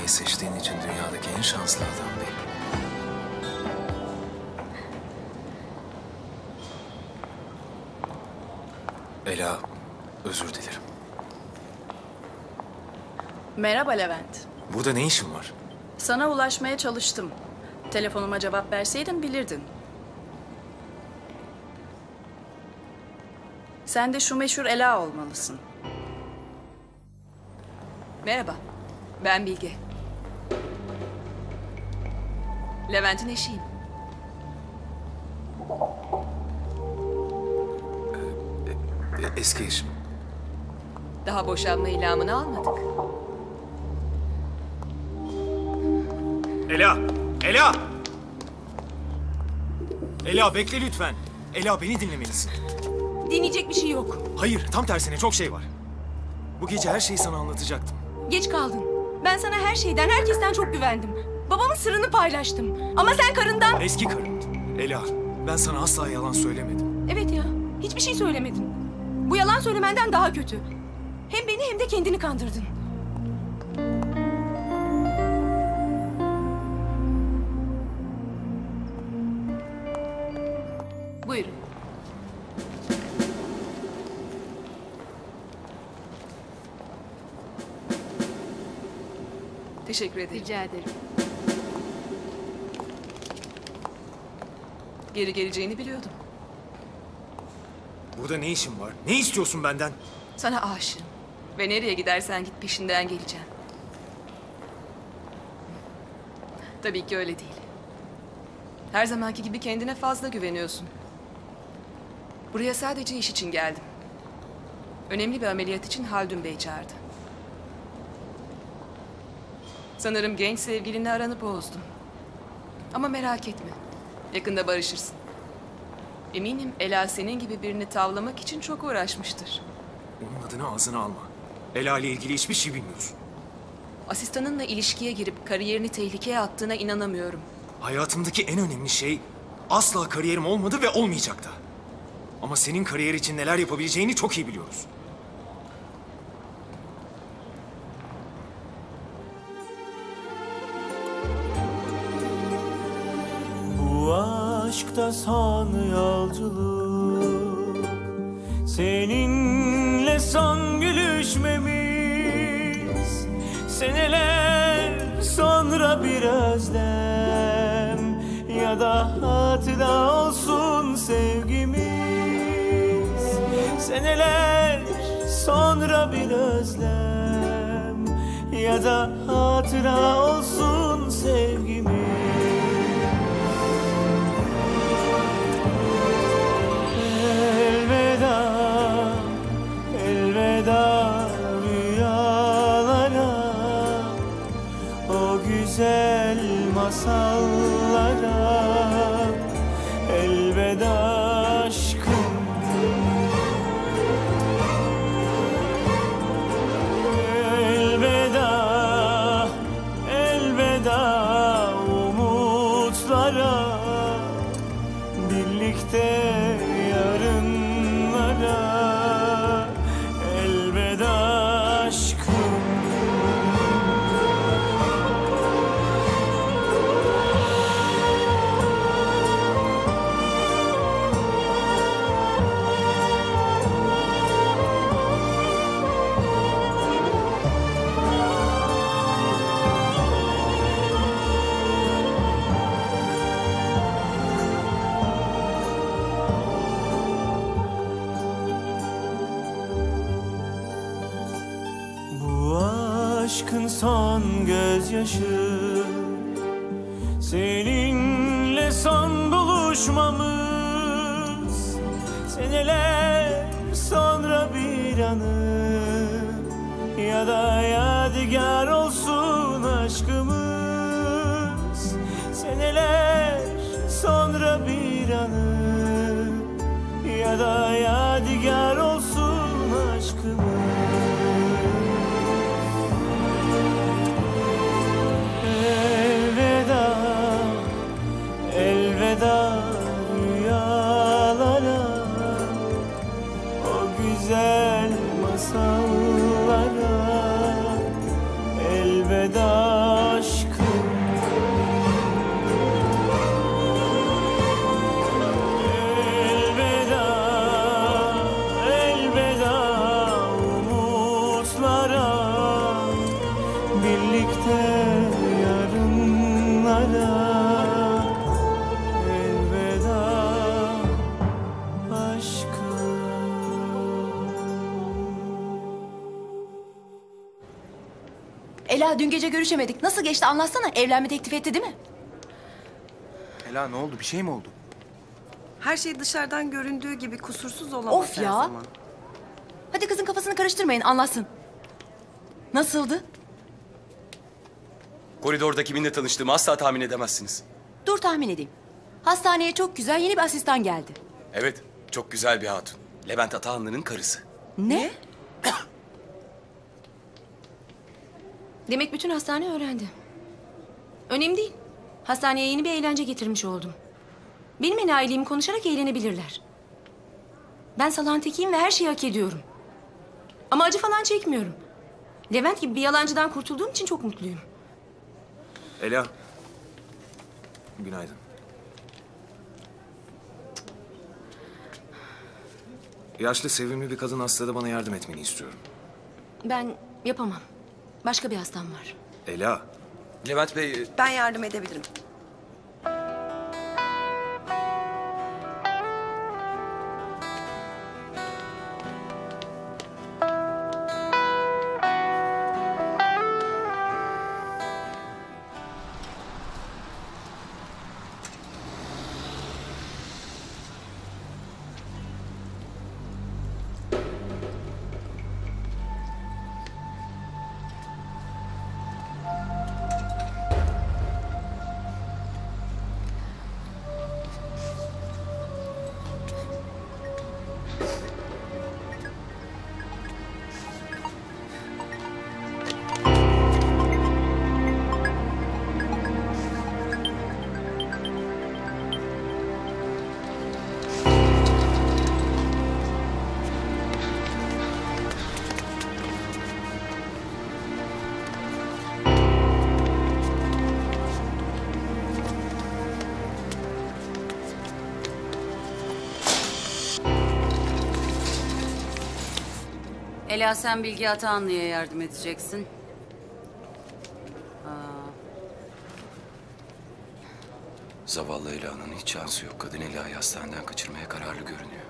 Ela'yı seçtiğin için dünyadaki en şanslı adam benim. Ela, özür dilerim. Merhaba Levent. Burada ne işin var? Sana ulaşmaya çalıştım. Telefonuma cevap verseydin bilirdin. Sen de şu meşhur Ela olmalısın. Merhaba, ben Bilge. Levent'in eşiyim. Eski eşim. Daha boşanma ilamını almadık. Ela! Ela! Ela bekle lütfen. Ela beni dinlemelisin. Dinleyecek bir şey yok. Hayır, tam tersine çok şey var. Bu gece her şeyi sana anlatacaktım. Geç kaldın. Ben sana her şeyden, herkesten çok güvendim. Babamın sırrını paylaştım. Ama sen karından... Eski karım. Ela, ben sana asla yalan söylemedim. Evet ya, hiçbir şey söylemedin. Bu yalan söylemenden daha kötü. Hem beni hem de kendini kandırdın. Buyurun. Teşekkür ederim. Rica ederim. Geri geleceğini biliyordum. Burada ne işin var? Ne istiyorsun benden? Sana aşığım. Ve nereye gidersen git peşinden geleceğim. Tabii ki öyle değil. Her zamanki gibi kendine fazla güveniyorsun. Buraya sadece iş için geldim. Önemli bir ameliyat için Haldun Bey çağırdı. Sanırım genç sevgilinle aranı bozdun. Ama merak etme. Yakında barışırsın. Eminim Ela senin gibi birini tavlamak için çok uğraşmıştır. Onun adını ağzına alma. Ela ile ilgili hiçbir şey bilmiyorsun. Asistanınla ilişkiye girip kariyerini tehlikeye attığına inanamıyorum. Hayatımdaki en önemli şey asla kariyerim olmadı ve olmayacak da. Ama senin kariyer için neler yapabileceğini çok iyi biliyoruz. Bu aşkta son yolculuk, seninle son gülüşmemiz, seneler sonra bir özlem ya da hatıra olsun sevgimiz. Seneler sonra bir özlem ya da hatıra olsun sevgimiz. Elveda rüyalara, o güzel masallara. Elveda aşkım, elveda, elveda umutlara, birlikte yarınlara. Elveda aşkım. Bu aşkın son gözyaşı, seninle son buluşmamız, seneler sonra bir anı ya da yadigar olsun aşkımız. Seneler sonra bir anı ya da yadigar olsun aşkımız. Elveda rüyalara, o güzel masallara. Elveda Ela dün gece görüşemedik. Nasıl geçti anlatsana. Evlenme teklif etti değil mi? Ela ne oldu? Bir şey mi oldu? Her şey dışarıdan göründüğü gibi kusursuz olamaz Of her ya. zaman. Hadi kızın kafasını karıştırmayın anlatsın. Nasıldı? Koridorda kiminle tanıştığımı asla tahmin edemezsiniz. Dur tahmin edeyim. Hastaneye çok güzel yeni bir asistan geldi. Evet, çok güzel bir hatun. Levent Atahanlı'nın karısı. Ne? Demek bütün hastane öğrendi. Önemli değil. Hastaneye yeni bir eğlence getirmiş oldum. Benim enayiliğimi konuşarak eğlenebilirler. Ben salağın tekiyim ve her şeyi hak ediyorum. Ama acı falan çekmiyorum. Levent gibi bir yalancıdan kurtulduğum için çok mutluyum. Ela. Günaydın. Yaşlı, sevimli bir kadın hastada bana yardım etmeni istiyorum. Ben yapamam. Başka bir hastam var. Ela. Levent Bey, Ben yardım edebilirim. Ela sen Bilge Atahanlı'ya yardım edeceksin. zavallı Ela'nın hiç şansı yok. Kadın Ela'yı hastaneden kaçırmaya kararlı görünüyor.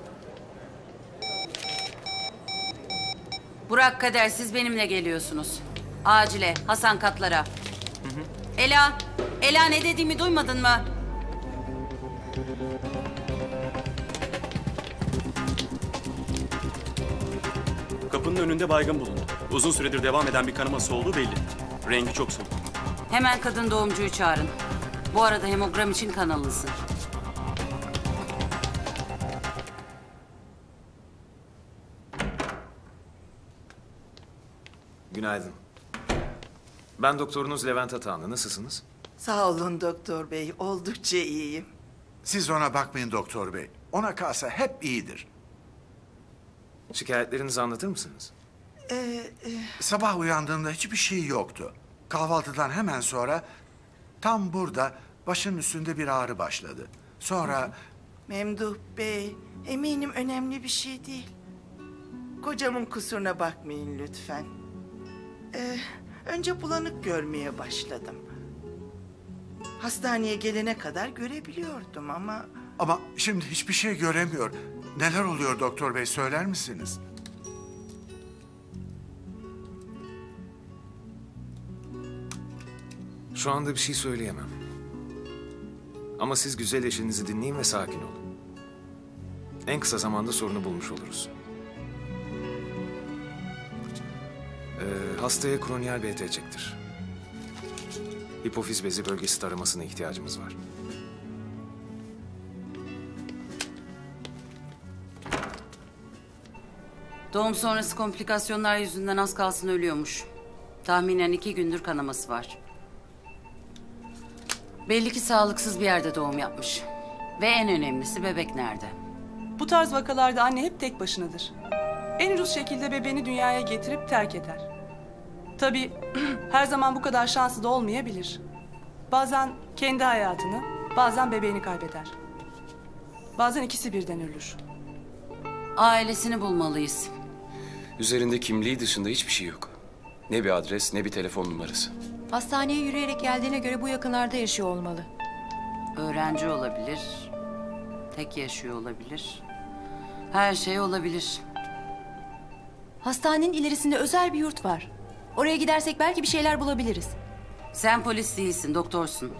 Burak, Kader, siz benimle geliyorsunuz. Acile, Hasan Katlar'a. Ela ne dediğimi duymadın mı? Kapının önünde baygın bulundu. Uzun süredir devam eden bir kanaması olduğu belli. Rengi çok soluk. Hemen kadın doğumcuyu çağırın. Bu arada hemogram için kan alınsın. Günaydın. Ben doktorunuz Levent Atahanlı. Nasılsınız? Sağ olun doktor bey. Oldukça iyiyim. Siz ona bakmayın doktor bey. Ona kalsa hep iyidir. Şikayetlerinizi anlatır mısınız? Sabah uyandığımda hiçbir şey yoktu. Kahvaltıdan hemen sonra tam burada başının üstünde bir ağrı başladı. Sonra Memduh bey, eminim önemli bir şey değil. Kocamın kusuruna bakmayın lütfen. Önce bulanık görmeye başladım. Hastaneye gelene kadar görebiliyordum ama şimdi hiçbir şey göremiyor. Neler oluyor doktor bey söyler misiniz? Şu anda bir şey söyleyemem. Ama siz güzel eşinizi dinleyin ve sakin olun. En kısa zamanda sorunu bulmuş oluruz. Hastaya kroniyal BT çektir. Hipofiz bezi bölgesi taramasına ihtiyacımız var. Doğum sonrası komplikasyonlar yüzünden az kalsın ölüyormuş. Tahminen 2 gündür kanaması var. Belli ki sağlıksız bir yerde doğum yapmış. Ve en önemlisi bebek nerede? Bu tarz vakalarda anne hep tek başınadır. En ucuz şekilde bebeğini dünyaya getirip terk eder. Tabii her zaman bu kadar şanslı da olmayabilir. Bazen kendi hayatını, bazen bebeğini kaybeder. Bazen ikisi birden ölür. Ailesini bulmalıyız. Üzerinde kimliği dışında hiçbir şey yok. Ne bir adres, ne bir telefon numarası. Hastaneye yürüyerek geldiğine göre bu yakınlarda yaşıyor olmalı. Öğrenci olabilir. Tek yaşıyor olabilir. Her şey olabilir. Hastanenin ilerisinde özel bir yurt var. Oraya gidersek belki bir şeyler bulabiliriz. Sen polis değilsin, doktorsun.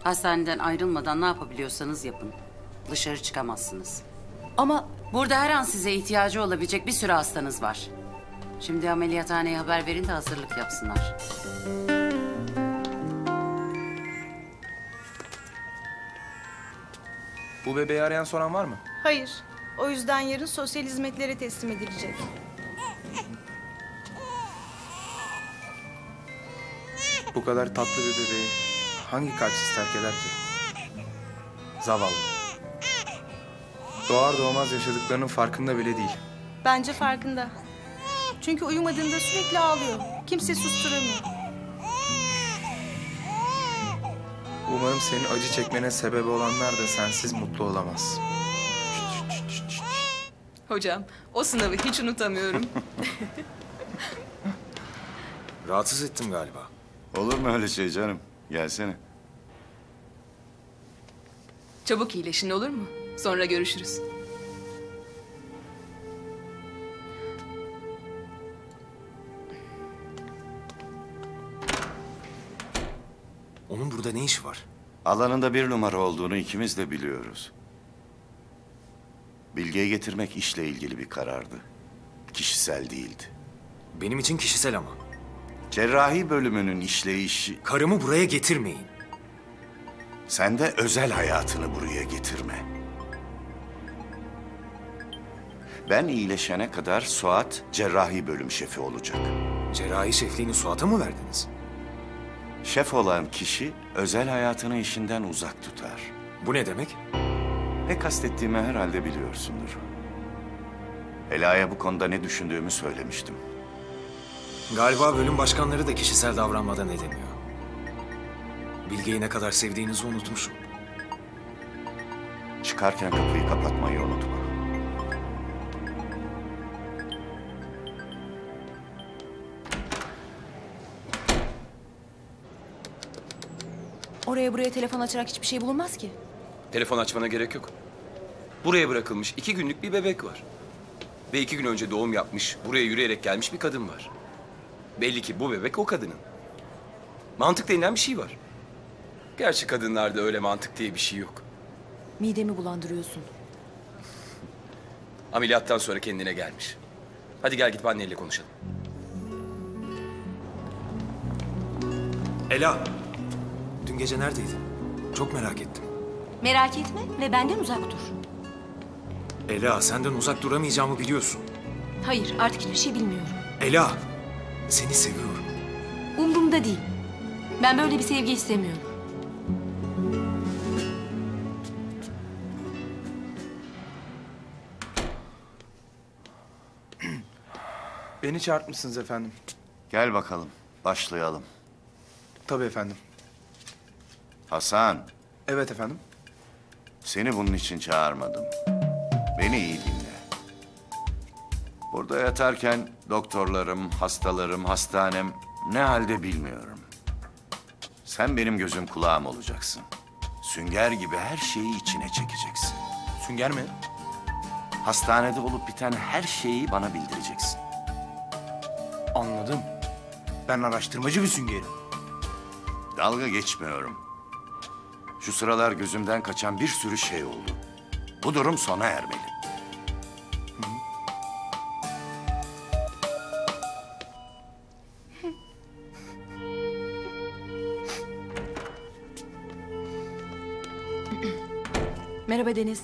Hastaneden ayrılmadan ne yapabiliyorsanız yapın. Dışarı çıkamazsınız. Ama burada her an size ihtiyacı olabilecek bir sürü hastanız var. Şimdi ameliyathaneye haber verin de hazırlık yapsınlar. Bu bebeği arayan soran var mı? Hayır. O yüzden yarın sosyal hizmetlere teslim edilecek. Bu kadar tatlı bir bebeği hangi kalpsiz terk eder ki? Zavallı. Doğar doğmaz yaşadıklarının farkında bile değil. Bence farkında. Çünkü uyumadığında sürekli ağlıyor. Kimse susturamıyor. Umarım senin acı çekmene sebep olanlar da sensiz mutlu olamaz. Hocam, o sınavı hiç unutamıyorum. Rahatsız ettim galiba. Olur mu öyle şey canım? Gelsene. Çabuk iyileşin, olur mu? Sonra görüşürüz. Onun burada ne işi var? Alanında bir numara olduğunu ikimiz de biliyoruz. Bilge'yi getirmek işle ilgili bir karardı. Kişisel değildi. Benim için kişisel ama. Cerrahi bölümünün işleyişi... Karımı buraya getirmeyin. Sen de özel hayatını buraya getirme. Ben iyileşene kadar Suat cerrahi bölüm şefi olacak. Cerrahi şefliğini Suat'a mı verdiniz? Şef olan kişi özel hayatını işinden uzak tutar. Bu ne demek? Ne kastettiğimi herhalde biliyorsundur. Ela'ya bu konuda ne düşündüğümü söylemiştim. Galiba bölüm başkanları da kişisel davranmadan edemiyor. Bilge'yi ne kadar sevdiğinizi unutmuşum. Çıkarken kapıyı kapatmayı unutma. oraya buraya telefon açarak hiçbir şey bulunmaz ki. Telefon açmana gerek yok. Buraya bırakılmış 2 günlük bir bebek var. Ve 2 gün önce doğum yapmış, buraya yürüyerek gelmiş bir kadın var. Belli ki bu bebek o kadının. Mantık denilen bir şey var. Gerçi kadınlarda öyle mantık diye bir şey yok. Midemi bulandırıyorsun. Ameliyattan sonra kendine gelmiş. Hadi gel gidip annenle konuşalım. Ela, dün gece neredeydin? Çok merak ettim. Merak etme ve benden uzak dur. Ela, senden uzak duramayacağımı biliyorsun. Hayır, artık hiçbir şey bilmiyorum. Ela, seni seviyorum. Umrumda değil. Ben böyle bir sevgi istemiyorum. Beni çağırtmışsınız efendim. Gel bakalım, başlayalım. Tabii efendim. Hasan, Evet efendim. seni bunun için çağırmadım. Beni iyi dinle. Burada yatarken doktorlarım, hastalarım, hastanem ne halde bilmiyorum. Sen benim gözüm kulağım olacaksın. Sünger gibi her şeyi içine çekeceksin. Sünger mi? Hastanede olup biten her şeyi bana bildireceksin. Anladım. Ben araştırmacı bir süngerim. Dalga geçmiyorum. Şu sıralar gözümden kaçan bir sürü şey oldu. Bu durum sona ermeli. Merhaba Deniz.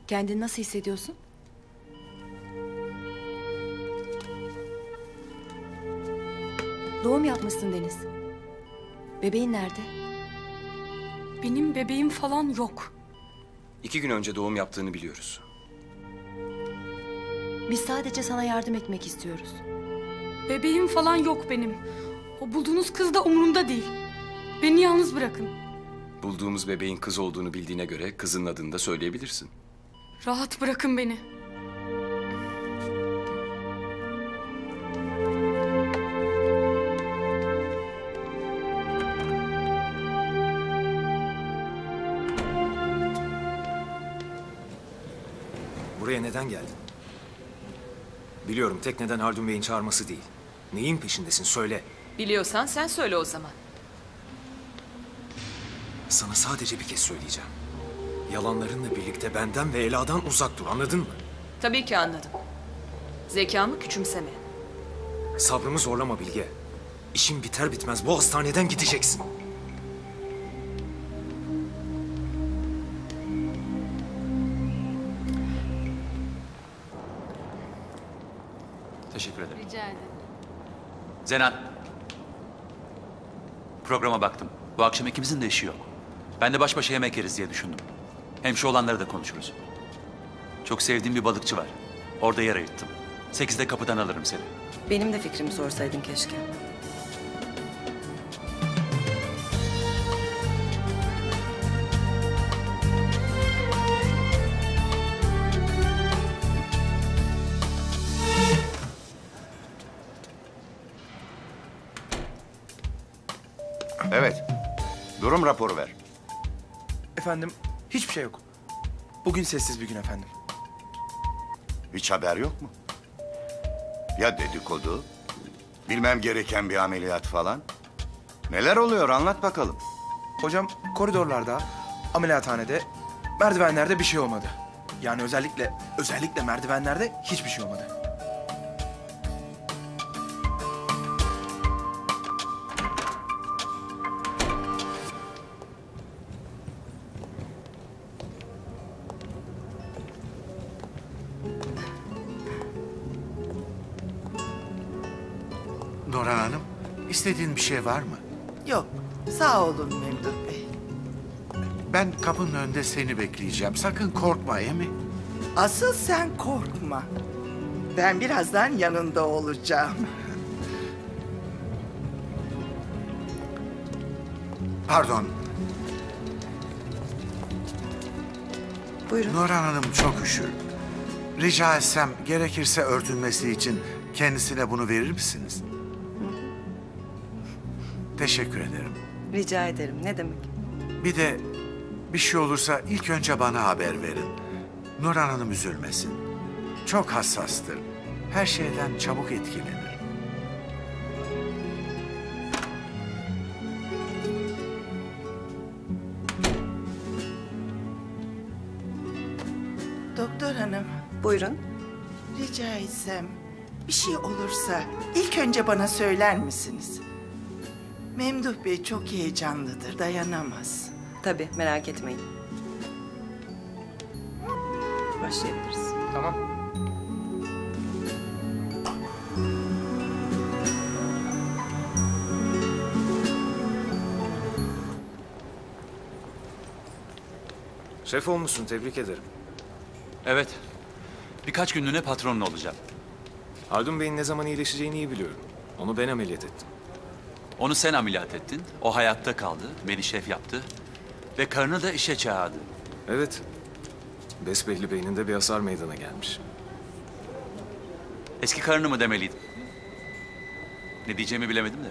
Kendini nasıl hissediyorsun? Doğum yapmışsın Deniz. Bebeğin nerede? Benim bebeğim falan yok. 2 gün önce doğum yaptığını biliyoruz. Biz sadece sana yardım etmek istiyoruz. Bebeğim falan yok benim. O bulduğunuz kız da umurumda değil. Beni yalnız bırakın. Bulduğumuz bebeğin kız olduğunu bildiğine göre kızın adını da söyleyebilirsin. Rahat bırakın beni. Buraya neden geldin? Biliyorum tek neden Haldun Bey'in çağırması değil. Neyin peşindesin söyle. Biliyorsan sen söyle o zaman. Sana sadece bir kez söyleyeceğim. Yalanlarınla birlikte benden ve Ela'dan uzak dur, anladın mı? Tabii ki anladım. Zekamı küçümseme. Sabrımı zorlama Bilge. İşin biter bitmez bu hastaneden gideceksin. Teşekkür ederim. Rica ederim. Zenan. Programa baktım. Bu akşam ikimizin de işi yok. Ben de baş başa yemek yeriz diye düşündüm. Hem şu olanları da konuşuruz. Çok sevdiğim bir balıkçı var. Orada yer ayırttım. 8'de kapıdan alırım seni. Benim de fikrimi sorsaydın keşke. Evet. Durum raporu ver. Efendim, hiçbir şey yok. Bugün sessiz bir gün efendim. Hiç haber yok mu? Ya dedikodu? Bilmem gereken bir ameliyat falan? Neler oluyor anlat bakalım. Hocam, koridorlarda, ameliyathanede, merdivenlerde bir şey olmadı. Yani özellikle merdivenlerde hiçbir şey olmadı. Nurhan Hanım, istediğin bir şey var mı? Yok, sağ olun Memduh Bey. Ben kapının önünde seni bekleyeceğim. Sakın korkma, Emi. Asıl sen korkma. Ben birazdan yanında olacağım. Pardon. Buyurun. Nurhan Hanım çok üşür. Rica etsem gerekirse örtünmesi için kendisine bunu verir misiniz? Teşekkür ederim. Rica ederim. Ne demek? Bir de bir şey olursa ilk önce bana haber verin. Nurhan Hanım üzülmesin. Çok hassastır. Her şeyden çabuk etkilenir. Doktor hanım. Buyurun. Rica etsem bir şey olursa ilk önce bana söyler misiniz? Memduh Bey çok heyecanlıdır, dayanamaz. Tabii, merak etmeyin. Başlayabiliriz. Tamam. Şef olmuşsun, tebrik ederim. Evet. Birkaç günlüğüne patronun olacağım. Haldun Bey'in ne zaman iyileşeceğini iyi biliyorum. Onu ben ameliyat ettim. Onu sen ameliyat ettin. O hayatta kaldı. Beni şef yaptı. Ve karını da işe çağırdı. Evet. Besbelli beyninde bir hasar meydana gelmiş. Eski karını mı demeliydim? Ne diyeceğimi bilemedim de.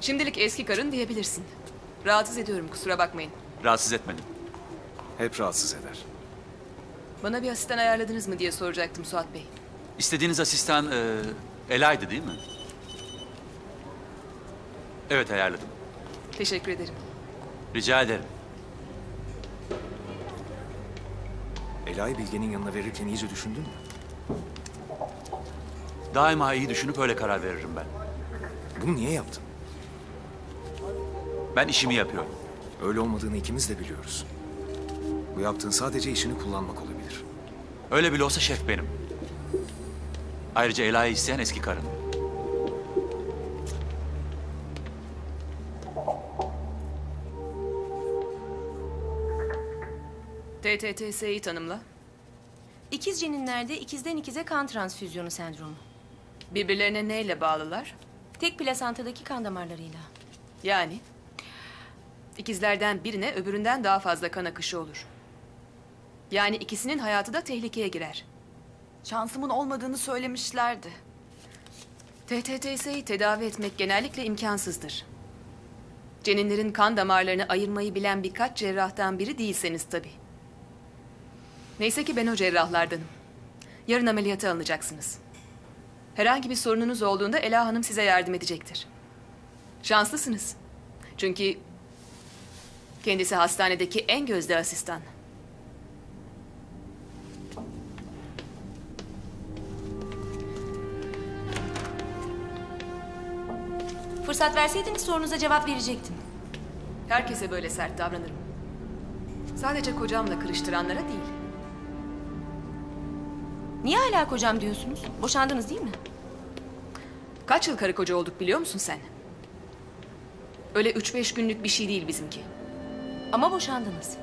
Şimdilik eski karın diyebilirsin. Rahatsız ediyorum, kusura bakmayın. Rahatsız etmedim. Hep rahatsız eder. Bana bir asistan ayarladınız mı diye soracaktım Suat Bey. İstediğiniz asistan Ela'ydı değil mi? Evet, ayarladım. Teşekkür ederim. Rica ederim. Ela'yı Bilge'nin yanına verirken iyice düşündün mü? Daima iyi düşünüp öyle karar veririm ben. Bunu niye yaptın? Ben işimi yapıyorum. Öyle olmadığını ikimiz de biliyoruz. Bu yaptığın sadece işini kullanmak olabilir. Öyle bile olsa şef benim. Ayrıca Ela'yı isteyen eski karın. TTTS'yi tanımla. İkiz ceninlerde ikizden ikize kan transfüzyonu sendromu. Birbirlerine neyle bağlılar? Tek plasantadaki kan damarlarıyla. Yani? İkizlerden birine öbüründen daha fazla kan akışı olur. Yani ikisinin hayatı da tehlikeye girer. Şansımın olmadığını söylemişlerdi. TTTS'yi tedavi etmek genellikle imkansızdır. Ceninlerin kan damarlarını ayırmayı bilen birkaç cerrahtan biri değilseniz tabii. Neyse ki ben o cerrahlardanım. Yarın ameliyata alınacaksınız. Herhangi bir sorununuz olduğunda Ela Hanım size yardım edecektir. Şanslısınız. Çünkü kendisi hastanedeki en gözde asistan. Fırsat verseydiniz sorunuza cevap verecektim. Herkese böyle sert davranırım. Sadece kocamla kırıştıranlara değil. Niye hala kocam diyorsunuz? Boşandınız değil mi? Kaç yıl karı koca olduk biliyor musun sen? Öyle 3-5 günlük bir şey değil bizimki. Ama boşandınız.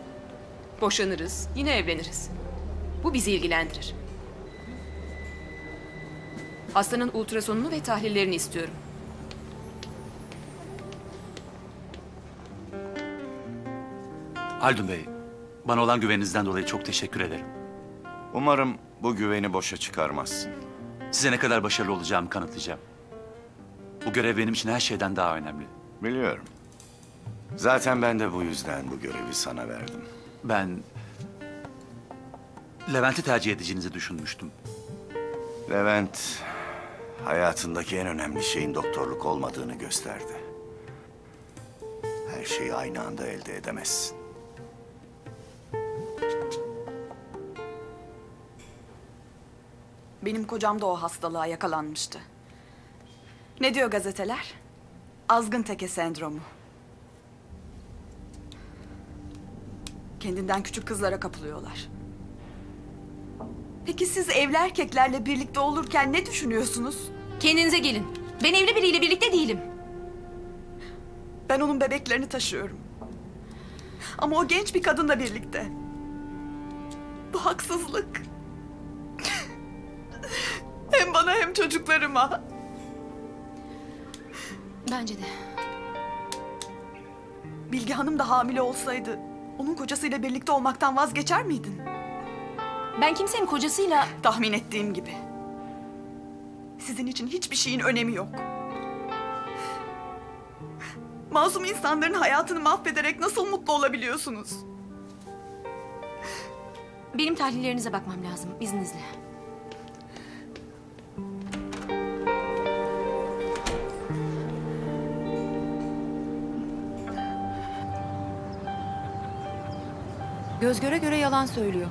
Boşanırız, yine evleniriz. Bu bizi ilgilendirir. Hastanın ultrasonunu ve tahlillerini istiyorum. Haldun Bey, bana olan güveninizden dolayı çok teşekkür ederim. Umarım bu güveni boşa çıkarmazsın. Size ne kadar başarılı olacağımı kanıtlayacağım. Bu görev benim için her şeyden daha önemli. Biliyorum. Zaten ben de bu yüzden bu görevi sana verdim. Ben Levent'i tercih edeceğinizi düşünmüştüm. Levent, hayatındaki en önemli şeyin doktorluk olmadığını gösterdi. Her şeyi aynı anda elde edemezsin. Benim kocam da o hastalığa yakalanmıştı. Ne diyor gazeteler? Azgın teke sendromu. Kendinden küçük kızlara kapılıyorlar. Peki siz evli erkeklerle birlikte olurken ne düşünüyorsunuz? Kendinize gelin. Ben evli biriyle birlikte değilim. Ben onun bebeklerini taşıyorum. Ama o genç bir kadınla birlikte. Bu haksızlık. Hem bana hem çocuklarıma. Bence de. Bilge Hanım da hamile olsaydı onun kocasıyla birlikte olmaktan vazgeçer miydin? Ben kimsenin kocasıyla... Tahmin ettiğim gibi. Sizin için hiçbir şeyin önemi yok. Masum insanların hayatını mahvederek nasıl mutlu olabiliyorsunuz? Benim tahlillerinize bakmam lazım, izninizle. Göz göre göre yalan söylüyor.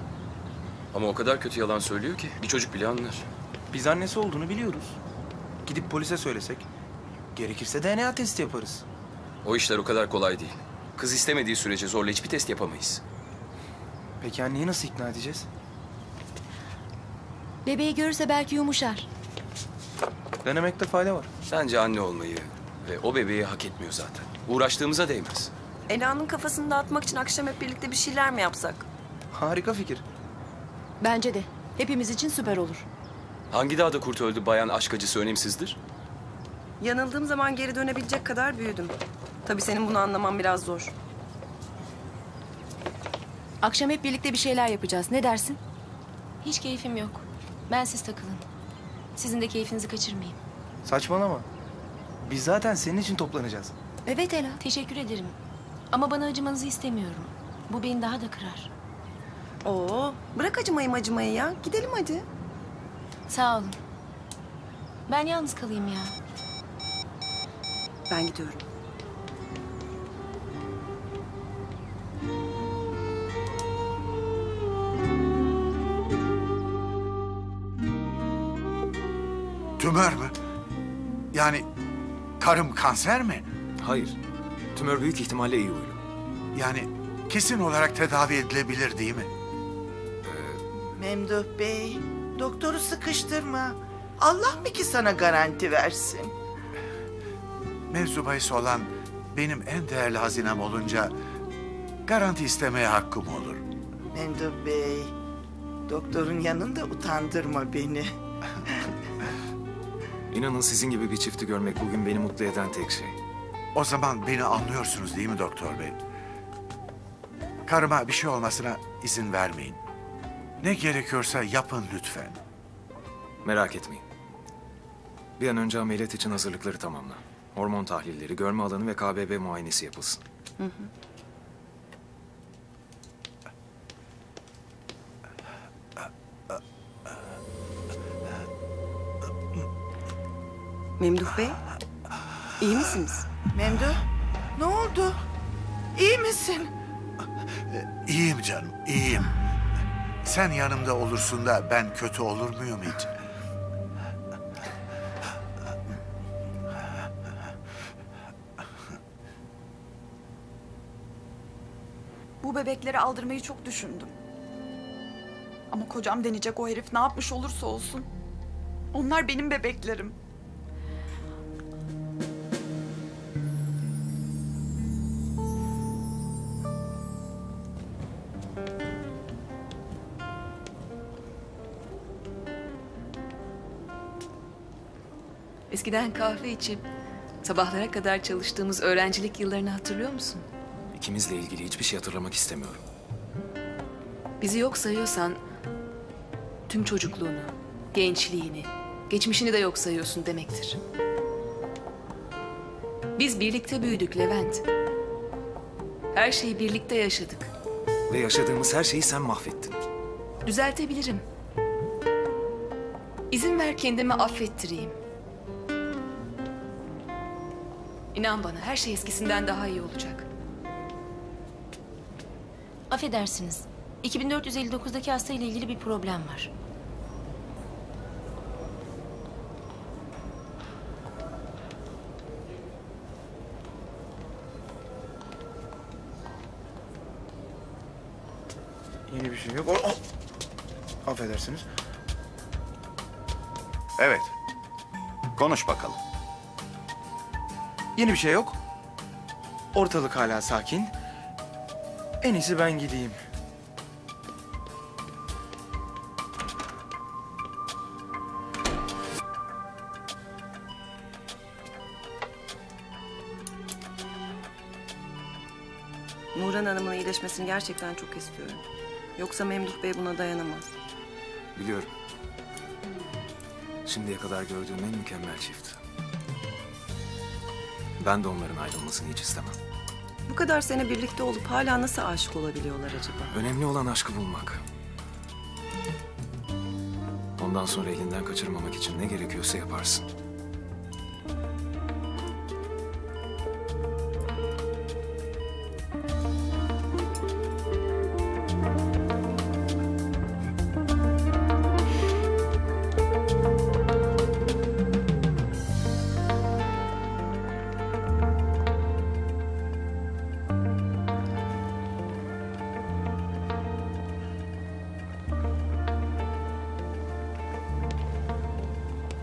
Ama o kadar kötü yalan söylüyor ki bir çocuk bile anlar. Biz annesi olduğunu biliyoruz. Gidip polise söylesek, gerekirse DNA testi yaparız. O işler o kadar kolay değil. Kız istemediği sürece zorla hiçbir test yapamayız. Peki anneyi nasıl ikna edeceğiz? Bebeği görürse belki yumuşar. Denemekte fayda var. Bence anne olmayı ve o bebeği hak etmiyor zaten. Uğraştığımıza değmez. Ela'nın kafasını dağıtmak için akşam hep birlikte bir şeyler mi yapsak? Harika fikir. Bence de. Hepimiz için süper olur. Hangi dağda kurt öldü bayan aşk acısı önemsizdir? Yanıldığım zaman geri dönebilecek kadar büyüdüm. Tabii senin bunu anlaman biraz zor. Akşam hep birlikte bir şeyler yapacağız. Ne dersin? Hiç keyfim yok. Ben siz takılın. Sizin de keyfinizi kaçırmayayım. Saçmalama. Biz zaten senin için toplanacağız. Evet Ela. Teşekkür ederim. Ama bana acımanızı istemiyorum. Bu beni daha da kırar. Oo, bırak acımayı ya. Gidelim hadi. Sağ olun. Ben yalnız kalayım ya. Ben gidiyorum. Tümör mü? Yani karım kanser mi? Hayır. Tümör büyük ihtimalle iyi huylu. Yani kesin olarak tedavi edilebilir değil mi? Memduh Bey, doktoru sıkıştırma. Allah mı ki sana garanti versin? Mevzu bahis olan benim en değerli hazinem olunca garanti istemeye hakkım olur. Memduh Bey, doktorun yanında utandırma beni. İnanın sizin gibi bir çifti görmek bugün beni mutlu eden tek şey. O zaman beni anlıyorsunuz değil mi doktor bey? Karıma bir şey olmasına izin vermeyin. Ne gerekiyorsa yapın lütfen. Merak etmeyin. Bir an önce ameliyat için hazırlıkları tamamla. Hormon tahlilleri, görme alanı ve KBB muayenesi yapılsın. Memduh Bey, iyi misiniz? Memduh, ne oldu? İyi misin? İyiyim canım, iyiyim. Sen yanımda olursun da ben kötü olur muyum hiç? Bu bebekleri aldırmayı çok düşündüm. Ama kocam deneyecek o herif ne yapmış olursa olsun. Onlar benim bebeklerim. Eskiden kahve içip sabahlara kadar çalıştığımız öğrencilik yıllarını hatırlıyor musun? İkimizle ilgili hiçbir şey hatırlamak istemiyorum. Bizi yok sayıyorsan tüm çocukluğunu, gençliğini, geçmişini de yok sayıyorsun demektir. Biz birlikte büyüdük Levent. Her şeyi birlikte yaşadık. Ve yaşadığımız her şeyi sen mahvettin. Düzeltebilirim. İzin ver kendimi affettireyim. İnan bana her şey eskisinden daha iyi olacak. Affedersiniz. 2459'daki hasta ile ilgili bir problem var. Yeni bir şey yok. Affedersiniz. Evet. Konuş bakalım. Yeni bir şey yok. Ortalık hala sakin. En iyisi ben gideyim. Nurhan Hanım'ın iyileşmesini gerçekten çok istiyorum. Yoksa Memduh Bey buna dayanamaz. Biliyorum. Şimdiye kadar gördüğüm en mükemmel çift. Ben de onların ayrılmasını hiç istemem. Bu kadar sene birlikte olup hala nasıl aşık olabiliyorlar acaba? Önemli olan aşkı bulmak. Ondan sonra elinden kaçırmamak için ne gerekiyorsa yaparsın.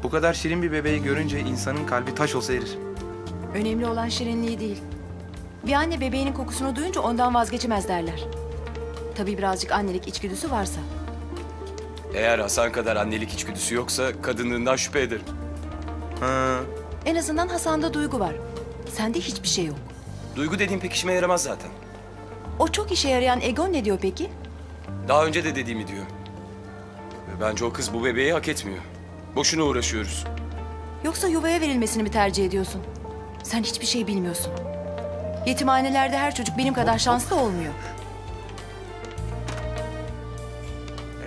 Bu kadar şirin bir bebeği görünce insanın kalbi taş olsa erir. Önemli olan şirinliği değil. Bir anne bebeğinin kokusunu duyunca ondan vazgeçemez derler. Tabii birazcık annelik içgüdüsü varsa. Eğer Hasan kadar annelik içgüdüsü yoksa kadınlığından şüphe ederim. En azından Hasan'da duygu var. Sende hiçbir şey yok. Duygu dediğim pek işime yaramaz zaten. O çok işe yarayan Egon ne diyor peki? Daha önce de dediğimi diyor. Ve bence o kız bu bebeği hak etmiyor. Boşuna uğraşıyoruz. Yoksa yuvaya verilmesini mi tercih ediyorsun? Sen hiçbir şey bilmiyorsun. Yetimhanelerde her çocuk benim kadar şanslı olmuyor.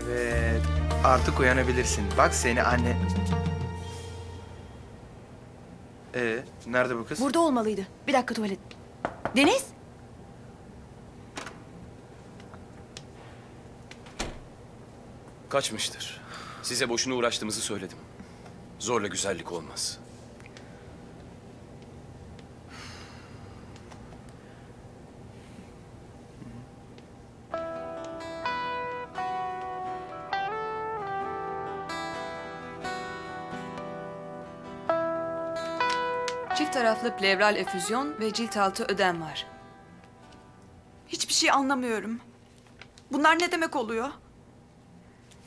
Evet. Artık uyanabilirsin. Bak seni anne... Nerede bu kız? Burada olmalıydı. Bir dakika tuvalet. Deniz! Kaçmıştır. Size boşuna uğraştığımızı söyledim. Zorla güzellik olmaz. Çift taraflı plevral efüzyon ve cilt altı ödem var. Hiçbir şey anlamıyorum. Bunlar ne demek oluyor?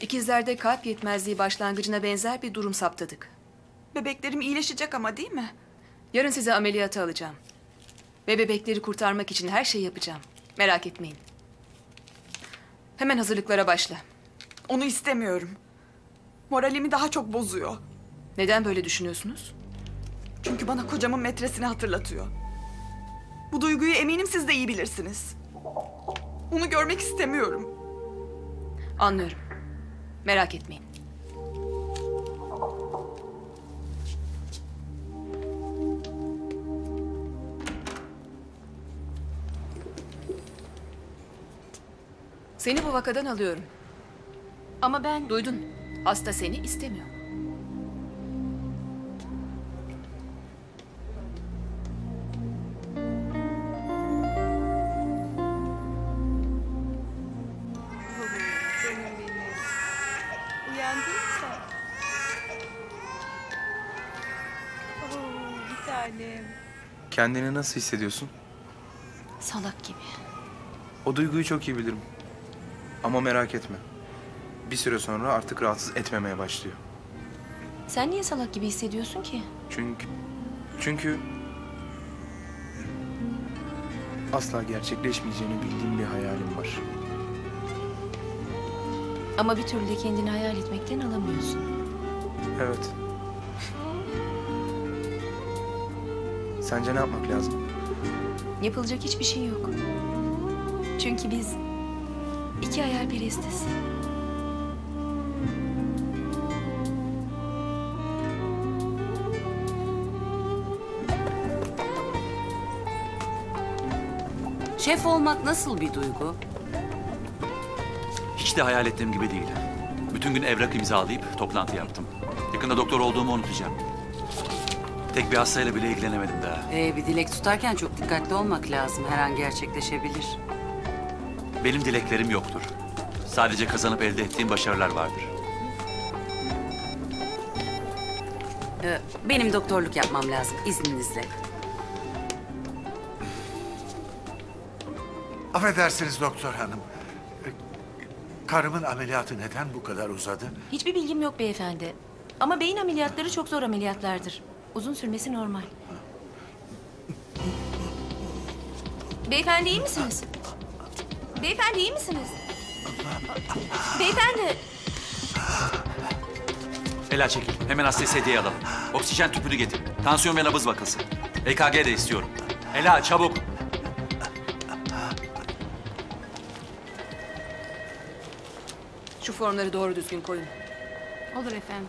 İkizlerde kalp yetmezliği başlangıcına benzer bir durum saptadık. Bebeklerim iyileşecek ama değil mi? Yarın size ameliyata alacağım. Ve bebekleri kurtarmak için her şeyi yapacağım. Merak etmeyin. Hemen hazırlıklara başla. Onu istemiyorum. Moralimi daha çok bozuyor. Neden böyle düşünüyorsunuz? Çünkü bana kocamın metresini hatırlatıyor. Bu duyguyu eminim siz de iyi bilirsiniz. Onu görmek istemiyorum. Anlıyorum. Merak etmeyin. Seni bu vakadan alıyorum. Ama ben... Duydun. Hasta seni istemiyor. Uyandın mı sen? Bir tanem. Kendini nasıl hissediyorsun? Salak gibi. O duyguyu çok iyi bilirim. Ama merak etme. Bir süre sonra artık rahatsız etmemeye başlıyor. Sen niye salak gibi hissediyorsun ki? Çünkü asla gerçekleşmeyeceğini bildiğim bir hayalim var. Ama bir türlü de kendini hayal etmekten alamıyorsun. Evet. Sence ne yapmak lazım? Yapılacak hiçbir şey yok. Çünkü biz iki hayalperestiz. Şef olmak nasıl bir duygu? Hiç de hayal ettiğim gibi değil. Bütün gün evrak imzalayıp toplantı yaptım. Yakında doktor olduğumu unutacağım. Tek bir hastayla bile ilgilenemedim daha. Bir dilek tutarken çok dikkatli olmak lazım. Her an gerçekleşebilir. Benim dileklerim yoktur. Sadece kazanıp elde ettiğim başarılar vardır. Benim doktorluk yapmam lazım izninizle. Affedersiniz doktor hanım. Karımın ameliyatı neden bu kadar uzadı? Hiçbir bilgim yok beyefendi. Ama beyin ameliyatları çok zor ameliyatlardır. Uzun sürmesi normal. Beyefendi iyi misiniz? Beyefendi iyi misiniz? Beyefendi! Ela çekil. Hemen hastayı sedyeye alalım. Oksijen tüpünü getir. Tansiyon ve nabız bakılsın. EKG de istiyorum. Ela çabuk. Şu formları doğru düzgün koyun. Olur efendim.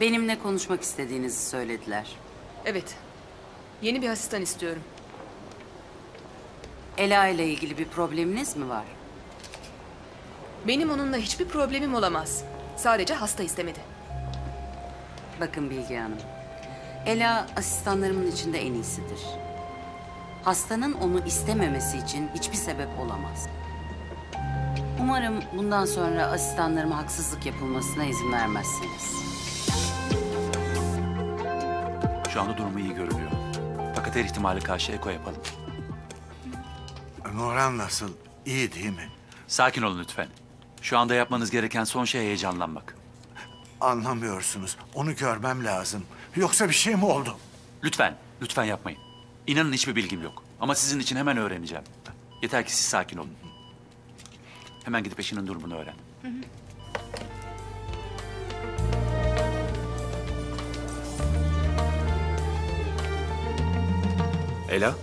Benimle konuşmak istediğinizi söylediler. Evet. Yeni bir asistan istiyorum. Ela ile ilgili bir probleminiz mi var? Benim onunla hiçbir problemim olamaz. Sadece hasta istemedi. Bakın Bilge Hanım. Ela asistanlarımın içinde en iyisidir. Hastanın onu istememesi için hiçbir sebep olamaz. Umarım bundan sonra asistanlarıma haksızlık yapılmasına izin vermezsiniz. Şu anda durumu iyi görünüyor. Fakat her ihtimale karşı eko yapalım. Nurhan nasıl? İyi değil mi? Sakin olun lütfen. Şu anda yapmanız gereken son şey heyecanlanmak. Anlamıyorsunuz. Onu görmem lazım. Yoksa bir şey mi oldu? Lütfen yapmayın. İnanın hiçbir bilgim yok. Ama sizin için hemen öğreneceğim. Yeter ki siz sakin olun. Hemen gidip eşinin durumunu öğren. Ela,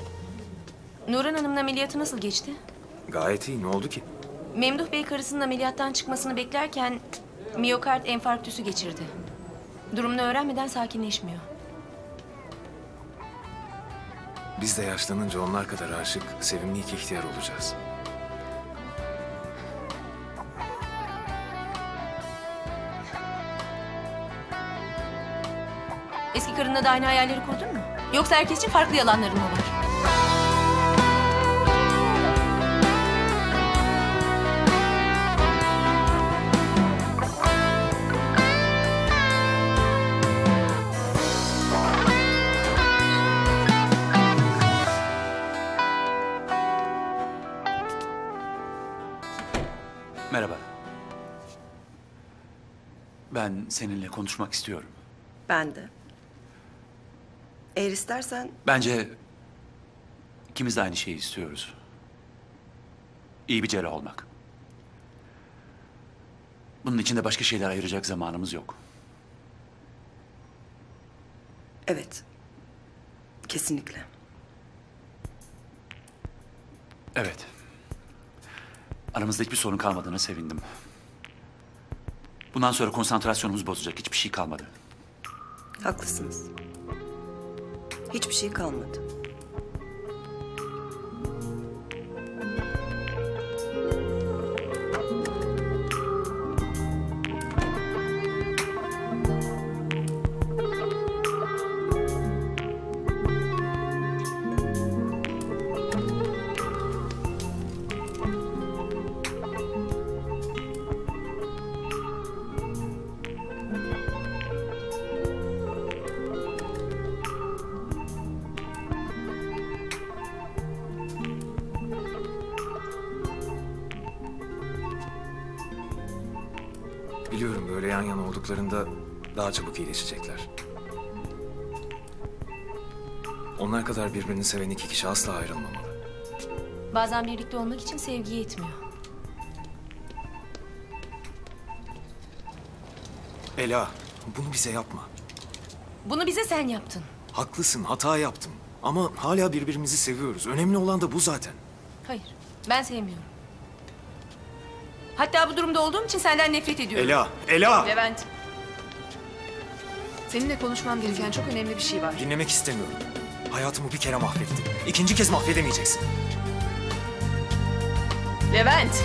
Nurhan Hanım'ın ameliyatı nasıl geçti? gayet iyi. Ne oldu ki? Memduh Bey karısının ameliyattan çıkmasını beklerken miyokard enfarktüsü geçirdi. Durumunu öğrenmeden sakinleşmiyor. Biz de yaşlanınca onlar kadar aşık, sevimli iki ihtiyar olacağız. Eski karınla da aynı hayalleri kurdun mu? Yoksa herkes için farklı yalanların mı var? Merhaba. Ben seninle konuşmak istiyorum. Ben de. Eğer istersen Bence ikimiz de aynı şeyi istiyoruz. İyi bir cerrah olmak. Bunun için de başka şeyler ayıracak zamanımız yok. evet. Kesinlikle. Evet. Aramızda hiçbir sorun kalmadığına sevindim. Bundan sonra konsantrasyonumuz bozacak hiçbir hiçbir şey kalmadı. Haklısınız. Hiçbir şey kalmadı. Biliyorum böyle yan yana olduklarında daha çabuk iyileşecekler. Onlar kadar birbirini seven iki kişi asla ayrılmamalı. Bazen birlikte olmak için sevgi yetmiyor. Ela, bunu bize yapma. Bunu bize sen yaptın. Haklısın, hata yaptım. Ama hala birbirimizi seviyoruz. Önemli olan da bu zaten. Hayır, ben sevmiyorum. Hatta bu durumda olduğum için senden nefret ediyorum. Ela, Ela! Levent. Seninle konuşmam gereken çok önemli bir şey var. Dinlemek istemiyorum. Hayatımı bir kere mahvettin. İkinci kez mahvedemeyeceksin. Levent!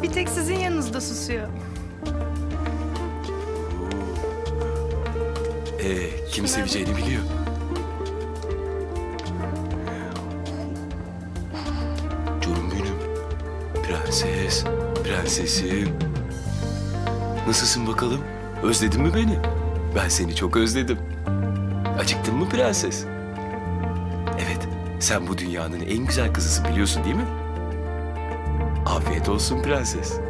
Bir tek sizin yanınızda susuyor. Kimi seveceğini biliyor. Canım benim. Prenses, prensesim. Nasılsın bakalım? Özledin mi beni? Ben seni çok özledim. Acıktın mı prenses? Evet, sen bu dünyanın en güzel kızısın biliyorsun değil mi? Afiyet olsun prenses.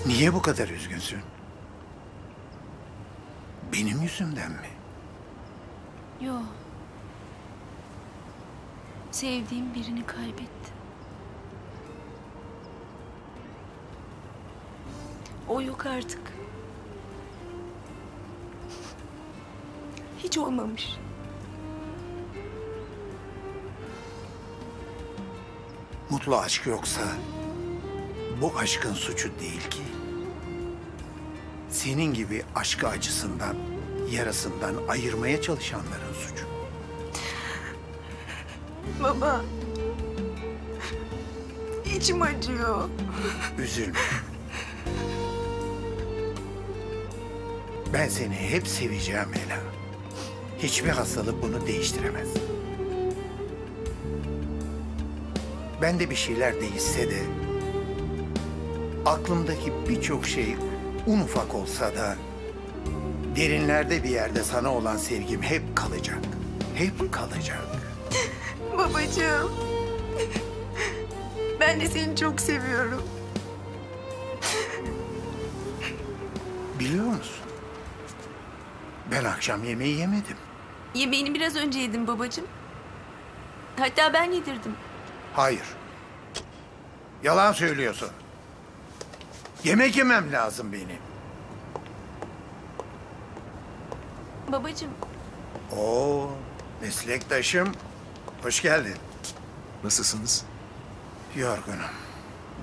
Niye bu kadar üzgünsün? Benim yüzümden mi? Yo. Sevdiğim birini kaybettim. O yok artık. Hiç olmamış. Mutlu aşk yoksa bu aşkın suçu değil ki. Senin gibi aşkı acısından, yarasından ayırmaya çalışanların suçu. Baba. İçim acıyor. Üzülme. Ben seni hep seveceğim Ela. Hiçbir hastalık bunu değiştiremez. Ben de bir şeyler değişse de aklımdaki birçok şey un ufak olsa da derinlerde bir yerde sana olan sevgim hep kalacak. Hep kalacak. Babacığım. Ben de seni çok seviyorum. Biliyor musun? Ben akşam yemeği yemedim. Yemeğini biraz önce yedim babacığım. Hatta ben yedirdim. Hayır. Yalan söylüyorsun. Yemek yemem lazım benim. Babacığım. Oo, meslektaşım. Hoş geldin. Nasılsınız? Yorgunum.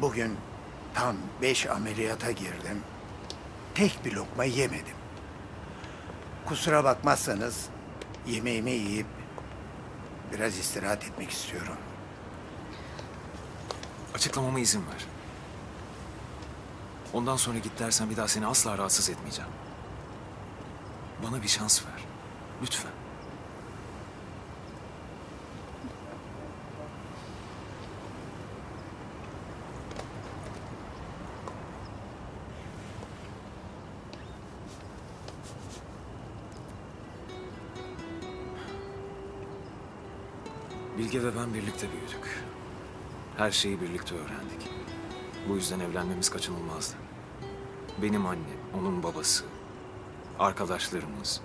Bugün tam 5 ameliyata girdim. Tek bir lokma yemedim. Kusura bakmazsanız yemeğimi yiyip biraz istirahat etmek istiyorum. Açıklamama izin ver. Ondan sonra git dersen bir daha seni asla rahatsız etmeyeceğim. Bana bir şans ver. Lütfen. Bilge ve ben birlikte büyüdük. Her şeyi birlikte öğrendik. Bu yüzden evlenmemiz kaçınılmazdı. Benim annem, onun babası, arkadaşlarımız,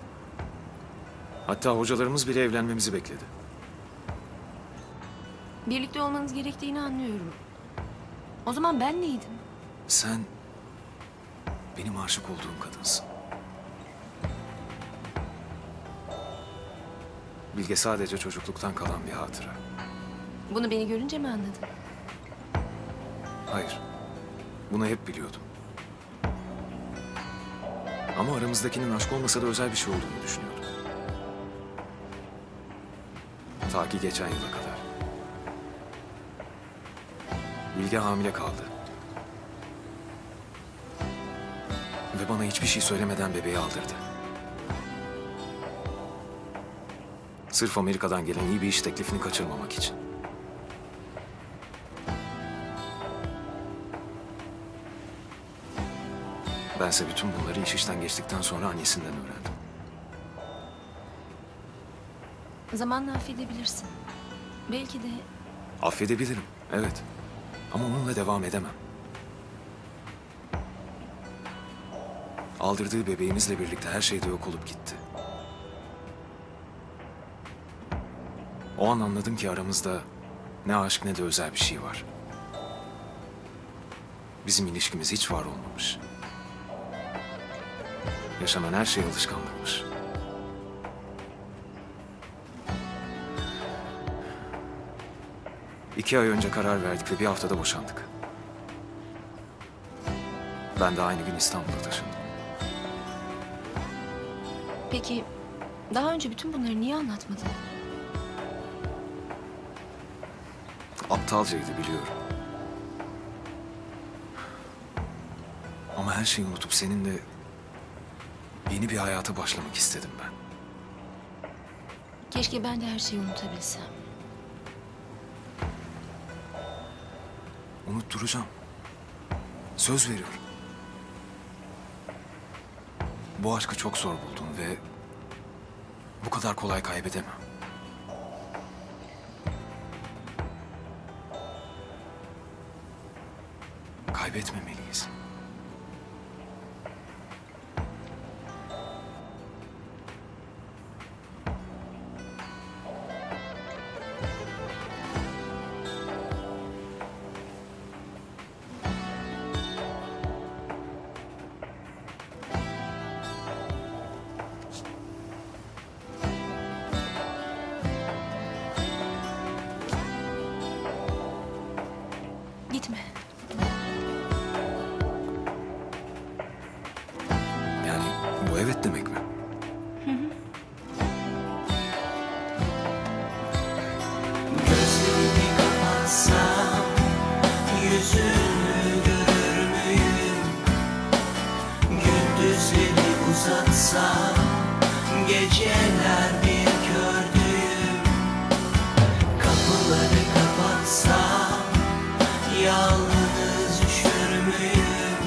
hatta hocalarımız bile evlenmemizi bekledi. Birlikte olmanız gerektiğini anlıyorum. O zaman ben neydim? Sen Benim aşık olduğum kadınsın. Bilge sadece çocukluktan kalan bir hatıra. Bunu beni görünce mi anladın? Hayır. Bunu hep biliyordum. Ama aramızdakinin aşk olmasa da özel bir şey olduğunu düşünüyordum. Ta ki geçen yıla kadar. Bilge hamile kaldı. Ve bana hiçbir şey söylemeden bebeği aldırdı. Sırf Amerika'dan gelen iyi bir iş teklifini kaçırmamak için. Bense bütün bunları iş işten geçtikten sonra annesinden öğrendim. Zamanla affedebilirsin. Belki de Affedebilirim, evet. Ama onunla devam edemem. Aldırdığı bebeğimizle birlikte her şey de yok olup gitti. O an anladım ki aramızda ne aşk ne de özel bir şey var. Bizim ilişkimiz hiç var olmamış. Yaşanan her şey alışkanlıkmış. İki ay önce karar verdik ve bir haftada boşandık. Ben de aynı gün İstanbul'a taşındım. peki daha önce bütün bunları niye anlatmadın? Aptalcaydı biliyorum. Ama her şeyi unutup seninle yeni bir hayata başlamak istedim ben. Keşke ben de her şeyi unutabilsem. Unutturacağım. Söz veriyorum. Bu aşkı çok zor buldum ve bu kadar kolay kaybedemem. Kaybetmemeliyiz. Gitme. Yani bu evet demek mi? Gözlerimi kapatsam yüzünü görür müyüm? Gündüzleri uzatsam geceler bir kördüğüm. Kapıları kapatsam yalnız üşür müyüm?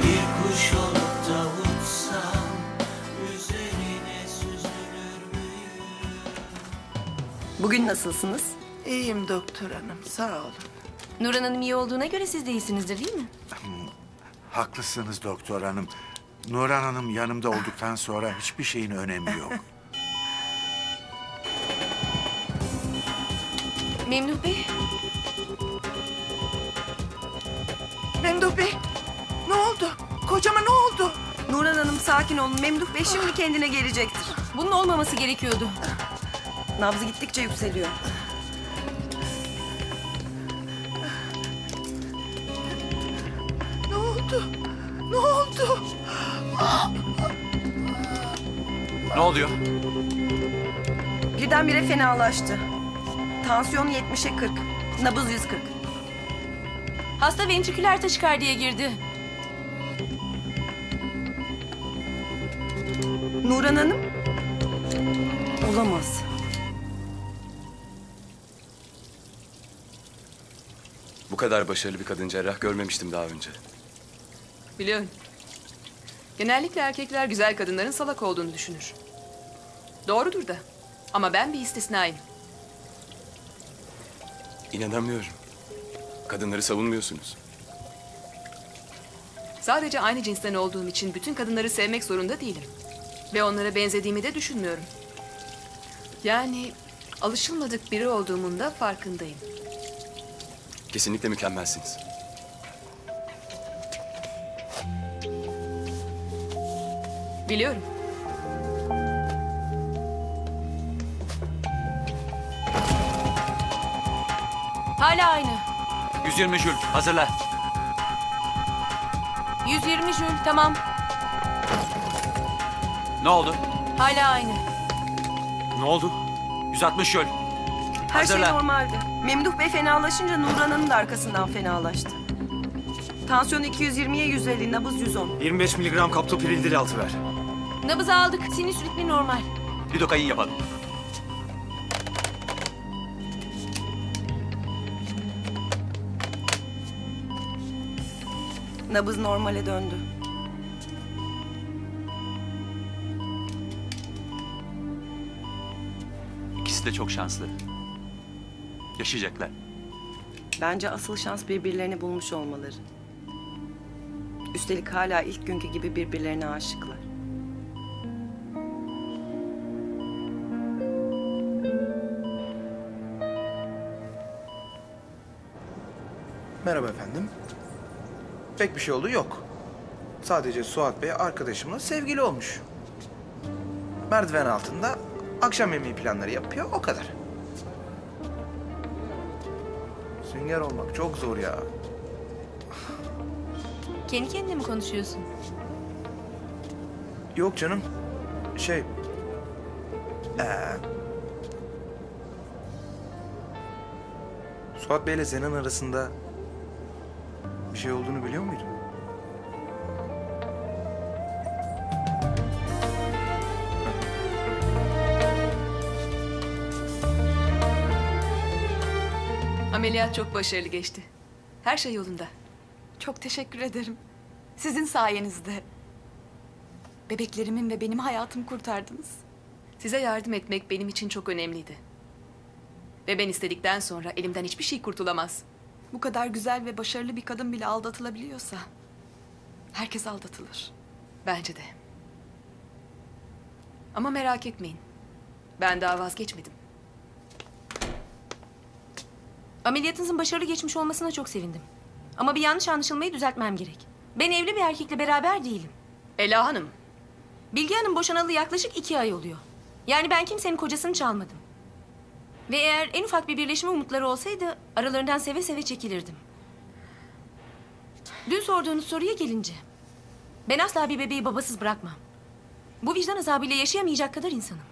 Bir kuş olup da uçsam üzerine süzülür müyüm? Bugün nasılsınız? İyiyim doktor hanım, sağ olun. Nurhan Hanım iyi olduğuna göre siz de iyisinizdir değil mi? Haklısınız doktor hanım. Nurhan Hanım yanımda olduktan sonra hiçbir şeyin önemi yok. Memduh Bey. Memduh Bey, ne oldu? Kocama ne oldu? Nurhan Hanım sakin olun. Memduh Bey şimdi kendine gelecektir. Bunun olmaması gerekiyordu. Nabzı gittikçe yükseliyor. Ne oldu? Ne oldu? Ne oluyor? Birdenbire fenalaştı. Tansiyon 70'e 40. Nabız 140. Hasta ventriküler taşikardiye girdi. Nurhan Hanım? Olamaz. Bu kadar başarılı bir kadın cerrah görmemiştim daha önce. Biliyorum. Genellikle erkekler güzel kadınların salak olduğunu düşünür. Doğrudur da. Ama ben bir istisnayım. İnanamıyorum. Kadınları savunmuyorsunuz. Sadece aynı cinsten olduğum için bütün kadınları sevmek zorunda değilim. Ve onlara benzediğimi de düşünmüyorum. Yani alışılmadık biri olduğumun da farkındayım. Kesinlikle mükemmelsiniz. Biliyorum. Hala aynı. 120 jül. Hazırla. 120 jül. Tamam. Ne oldu? Hala aynı. Ne oldu? 160 jül. Her Hazırla. şey normaldi. Memduh Bey fenalaşınca Nuran'ın da arkasından fenalaştı. Tansiyon 220'ye 150, nabız 110. 25 miligram kaptopril dil altı ver. Nabızı aldık. Sinüs ritmi normal. Lidokain yapalım. Nabız normale döndü. İkisi de çok şanslı. Yaşayacaklar. Bence asıl şans birbirlerini bulmuş olmaları. Üstelik hala ilk günkü gibi birbirlerine aşıklar. Merhaba efendim. Pek bir şey olduğu yok. Sadece Suat Bey arkadaşımla sevgili olmuş. Merdiven altında akşam yemeği planları yapıyor, o kadar. Sünger olmak çok zor ya. Kendi kendine mi konuşuyorsun? Yok canım. Suat Bey ile Zenan arasında bir şey olduğunu biliyor muydun? Ameliyat çok başarılı geçti. Her şey yolunda. Çok teşekkür ederim. Sizin sayenizde. Bebeklerimin ve benim hayatımı kurtardınız. Size yardım etmek benim için çok önemliydi. Ve ben istedikten sonra elimden hiçbir şey kurtulamaz. Bu kadar güzel ve başarılı bir kadın bile aldatılabiliyorsa herkes aldatılır. Bence de. Ama merak etmeyin. Ben daha vazgeçmedim. Ameliyatınızın başarılı geçmiş olmasına çok sevindim. Ama bir yanlış anlaşılmayı düzeltmem gerek. Ben evli bir erkekle beraber değilim. Ela Hanım. Bilge Hanım boşanalı yaklaşık 2 ay oluyor. Yani ben kimsenin kocasını çalmadım. Ve eğer en ufak bir birleşme umutları olsaydı aralarından seve seve çekilirdim. Dün sorduğunuz soruya gelince ben asla bir bebeği babasız bırakmam. Bu vicdan azabıyla yaşayamayacak kadar insanım.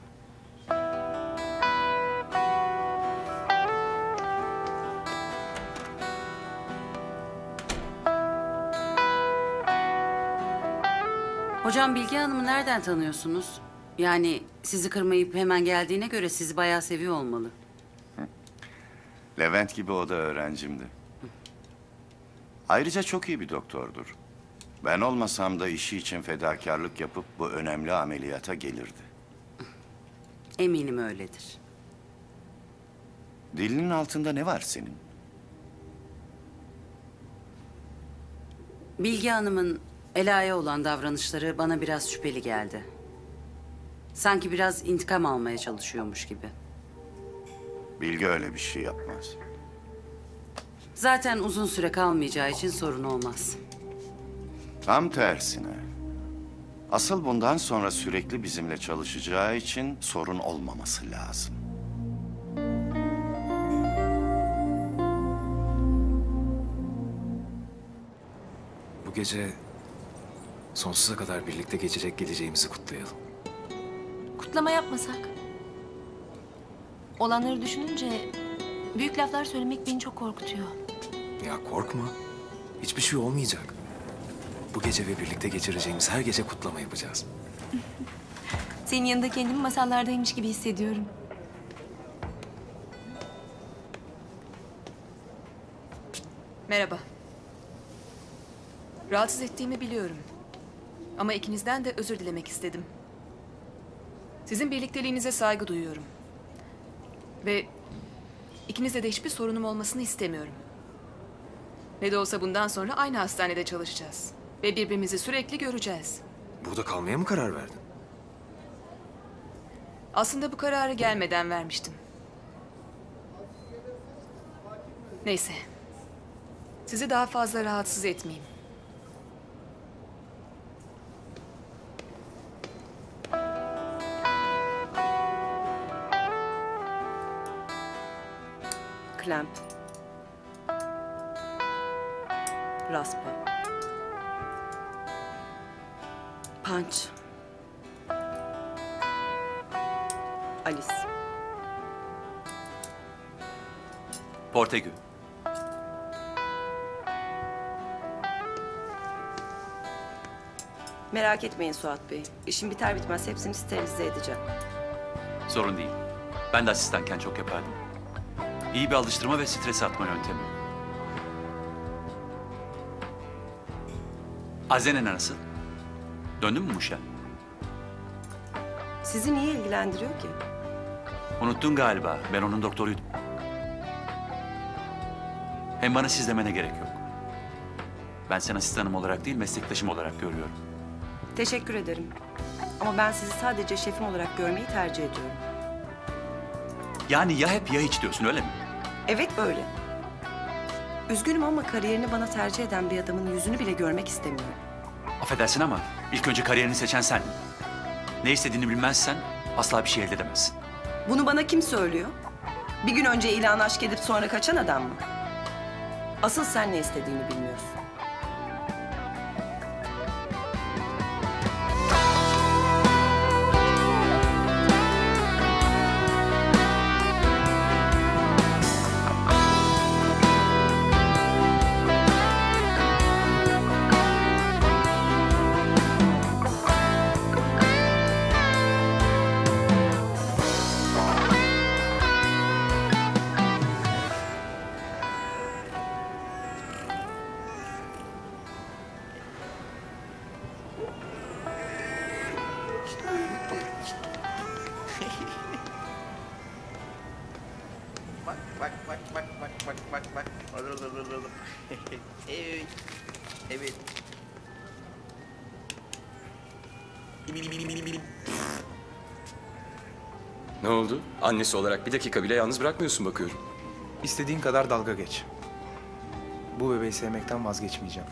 Hocam Bilge Hanım'ı nereden tanıyorsunuz? Yani sizi kırmayıp hemen geldiğine göre sizi bayağı seviyor olmalı. Levent gibi o da öğrencimdi. Ayrıca çok iyi bir doktordur. Ben olmasam da işi için fedakarlık yapıp bu önemli ameliyata gelirdi. Eminim öyledir. Dilinin altında ne var senin? Bilge Hanım'ın Ela'ya olan davranışları bana biraz şüpheli geldi. Sanki biraz intikam almaya çalışıyormuş gibi. Bilge öyle bir şey yapmaz. Zaten uzun süre kalmayacağı için sorun olmaz. Tam tersine. Asıl bundan sonra sürekli bizimle çalışacağı için sorun olmaması lazım. Bu gece sonsuza kadar birlikte geçecek geleceğimizi kutlayalım. Kutlama yapmasak? Olanları düşününce büyük laflar söylemek beni çok korkutuyor. Ya korkma. Hiçbir şey olmayacak. Bu gece ve birlikte geçireceğimiz her gece kutlama yapacağız. Senin yanında kendimi masallardaymış gibi hissediyorum. Merhaba. Rahatsız ettiğimi biliyorum. Ama ikinizden de özür dilemek istedim. Sizin birlikteliğinize saygı duyuyorum. Ve ikinizde de hiçbir sorunum olmasını istemiyorum. Ne de olsa bundan sonra aynı hastanede çalışacağız. Ve birbirimizi sürekli göreceğiz. Burada kalmaya mı karar verdin? Aslında bu kararı gelmeden vermiştim. Neyse. Sizi daha fazla rahatsız etmeyeyim. Klemp. Raspa. Punch. Alice. Portegü. Merak etmeyin Suat Bey. İşim biter bitmez hepsini sterilize edeceğim. Sorun değil. Ben de asistanken çok yapardım. İyi bir alıştırma ve stres atma yöntemi. Azene nasıl? Döndün mü Muş'a? Sizi niye ilgilendiriyor ki? Unuttun galiba. Ben onun doktoruydum. Hem bana siz demene gerek yok. Ben seni asistanım olarak değil, meslektaşım olarak görüyorum. Teşekkür ederim. Ama ben sizi sadece şefim olarak görmeyi tercih ediyorum. Yani ya hep ya hiç diyorsun, öyle mi? Evet böyle. Üzgünüm ama kariyerini bana tercih eden bir adamın yüzünü bile görmek istemiyorum. Affedersin ama ilk önce kariyerini seçen sen. Ne istediğini bilmezsen asla bir şey elde edemezsin. Bunu bana kim söylüyor? Bir gün önce ilan aşk edip sonra kaçan adam mı? Asıl sen ne istediğini bilmiyorsun. Bak bak bak bak bak bak bak bak. Evet. Evet. Ne oldu? Annesi olarak bir dakika bile yalnız bırakmıyorsun bakıyorum. İstediğin kadar dalga geç. Bu bebeği sevmekten vazgeçmeyeceğim.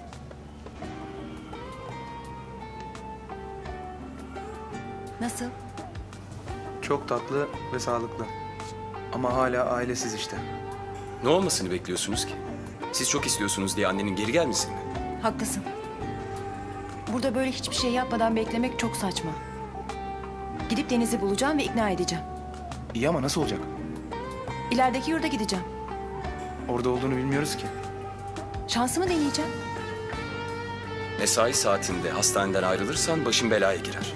Nasıl? Çok tatlı ve sağlıklı. Ama hala ailesiz işte. Ne olmasını bekliyorsunuz ki? Siz çok istiyorsunuz diye annenin geri gelmesin mi? Haklısın. Burada böyle hiçbir şey yapmadan beklemek çok saçma. Gidip Deniz'i bulacağım ve ikna edeceğim. İyi ama nasıl olacak? İlerideki yurda gideceğim. Orada olduğunu bilmiyoruz ki. Şansımı deneyeceğim. Mesai saatinde hastaneden ayrılırsan başın belaya girer.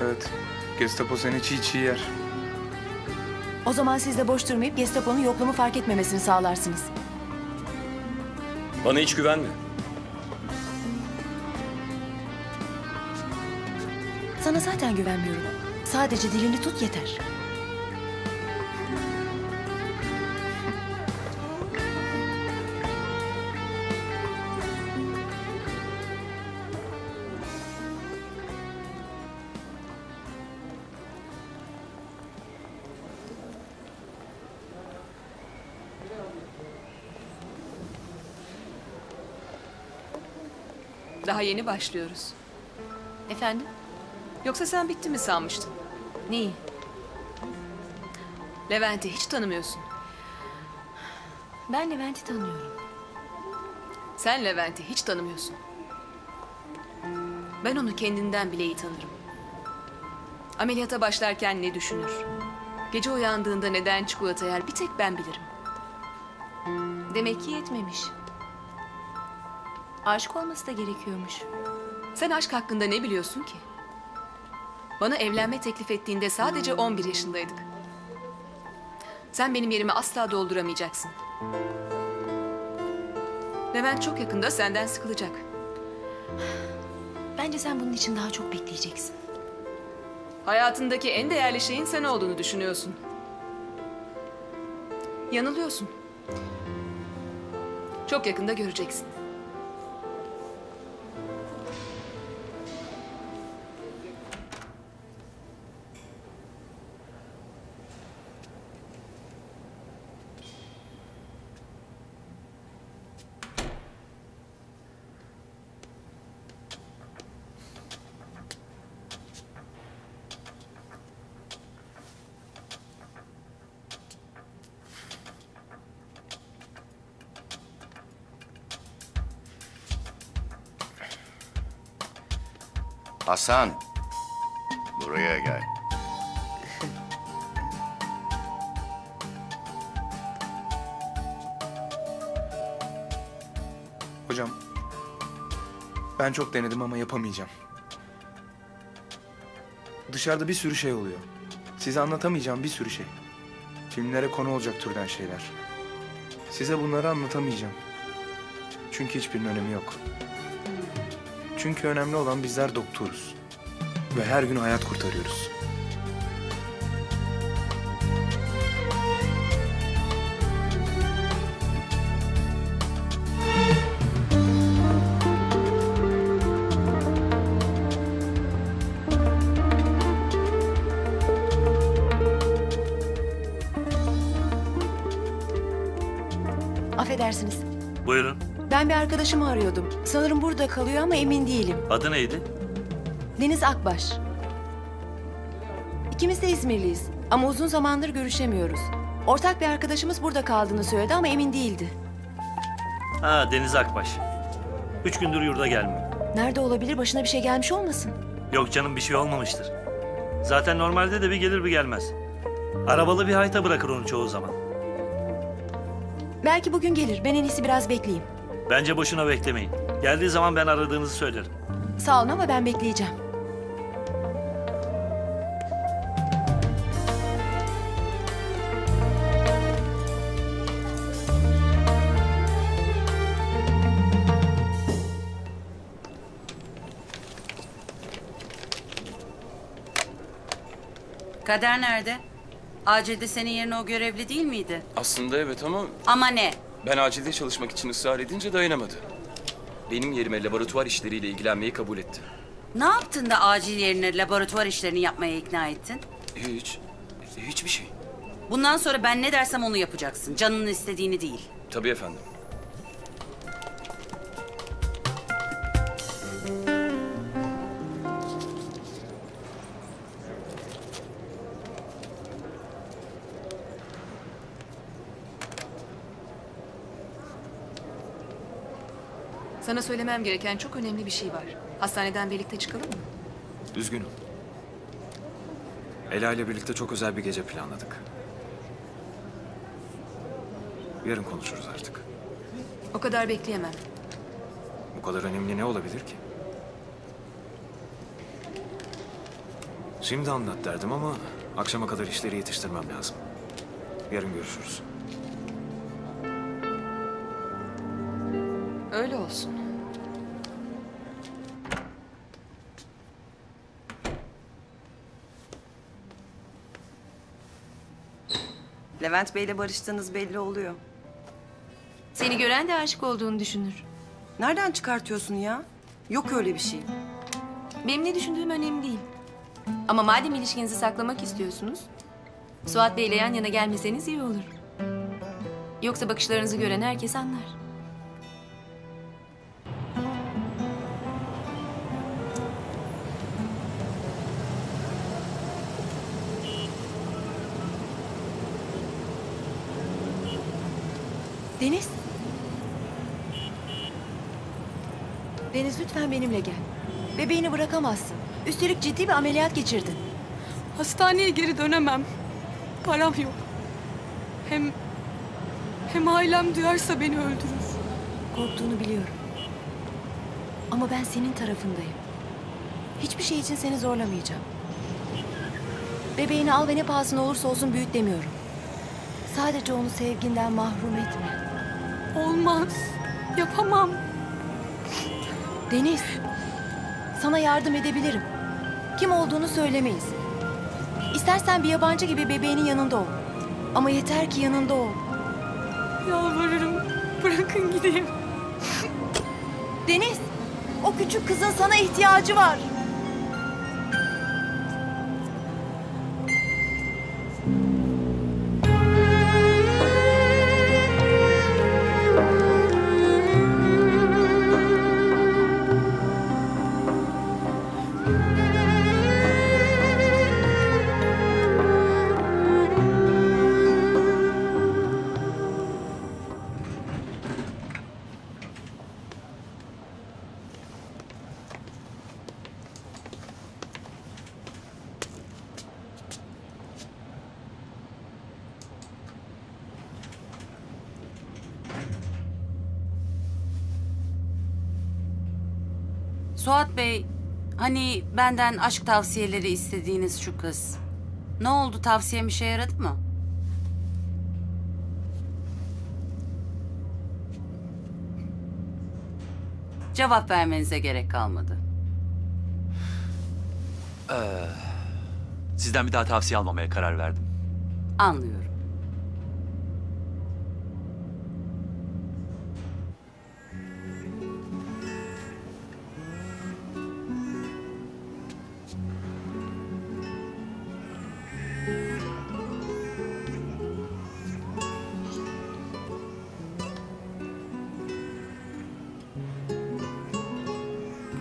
Evet. Gestapo seni çiğ çiğ yer. O zaman siz de boş durmayıp Gestapo'nun yokluğumu fark etmemesini sağlarsınız. Bana hiç güvenme. Sana zaten güvenmiyorum. Sadece dilini tut yeter. Daha yeni başlıyoruz. Efendim? Yoksa sen bitti mi sanmıştın? Neyi? Levent'i hiç tanımıyorsun. Ben Levent'i tanıyorum. Sen Levent'i hiç tanımıyorsun. Ben onu kendinden bile iyi tanırım. Ameliyata başlarken ne düşünür? Gece uyandığında neden çikolata yer bir tek ben bilirim. Demek ki yetmemiş. Aşık olması da gerekiyormuş. Sen aşk hakkında ne biliyorsun ki? Bana evlenme teklif ettiğinde sadece 11 yaşındaydık. Sen benim yerimi asla dolduramayacaksın. Levent çok yakında senden sıkılacak. Bence sen bunun için daha çok bekleyeceksin. Hayatındaki en değerli şeyin sen olduğunu düşünüyorsun. Yanılıyorsun. Çok yakında göreceksin. Hasan, buraya gel. Hocam, ben çok denedim ama yapamayacağım. Dışarıda bir sürü şey oluyor. Size anlatamayacağım bir sürü şey. Filmlere konu olacak türden şeyler. Size bunları anlatamayacağım. Çünkü hiçbirinin önemi yok. Çünkü önemli olan bizler doktoruz. Ve her gün hayat kurtarıyoruz. Affedersiniz. Buyurun. Ben bir arkadaşımı arıyordum. Sanırım burada kalıyor ama emin değilim. Adı neydi? Deniz Akbaş. İkimiz de İzmirliyiz ama uzun zamandır görüşemiyoruz. Ortak bir arkadaşımız burada kaldığını söyledi ama emin değildi. Ha, Deniz Akbaş. 3 gündür yurda gelmiyor. Nerede olabilir? Başına bir şey gelmiş olmasın? Yok canım, bir şey olmamıştır. Zaten normalde de bir gelir bir gelmez. Arabalı bir hayta bırakır onu çoğu zaman. Belki bugün gelir. Ben en iyisi biraz bekleyeyim. Bence boşuna beklemeyin. Geldiği zaman ben aradığınızı söylerim. Sağ olun ama ben bekleyeceğim. Kader nerede? Acilde senin yerine o görevli değil miydi? Aslında evet ama Ama ne? ben acilde çalışmak için ısrar edince dayanamadı. Benim yerime laboratuvar işleriyle ilgilenmeyi kabul etti. Ne yaptın da acil yerine laboratuvar işlerini yapmaya ikna ettin? Hiçbir şey. Bundan sonra ben ne dersem onu yapacaksın. Canının istediğini değil. Tabii efendim. Sana söylemem gereken çok önemli bir şey var. Hastaneden birlikte çıkalım mı? Üzgünüm. Ela ile birlikte çok özel bir gece planladık. Yarın konuşuruz artık. O kadar bekleyemem. Bu kadar önemli ne olabilir ki? Şimdi anlat derdim ama akşama kadar işleri yetiştirmem lazım. Yarın görüşürüz. Öyle olsun. Levent Bey'le barıştığınız belli oluyor. Seni gören de aşık olduğunu düşünür. Nereden çıkartıyorsun ya? Yok öyle bir şey. Benim ne düşündüğüm önemli değil. Ama madem ilişkinizi saklamak istiyorsunuz, Suat Bey'le yan yana gelmeseniz iyi olur. Yoksa bakışlarınızı gören herkes anlar. Deniz. Deniz lütfen benimle gel. Bebeğini bırakamazsın. Üstelik ciddi bir ameliyat geçirdin. Hastaneye geri dönemem. Param yok. Hem ailem duyarsa beni öldürür. Korktuğunu biliyorum. Ama ben senin tarafındayım. Hiçbir şey için seni zorlamayacağım. Bebeğini al ve ne pahasına olursa olsun büyüt demiyorum. Sadece onu sevginden mahrum etme. Olmaz. Yapamam. Deniz, sana yardım edebilirim. Kim olduğunu söylemeyiz. İstersen bir yabancı gibi bebeğinin yanında ol. Ama yeter ki yanında ol. Yalvarırım. Bırakın gideyim. Deniz, o küçük kızın sana ihtiyacı var. Suat Bey, hani benden aşk tavsiyeleri istediğiniz şu kız. Ne oldu, tavsiyem işe yaradı mı? Cevap vermenize gerek kalmadı. Sizden bir daha tavsiye almamaya karar verdim. Anlıyorum.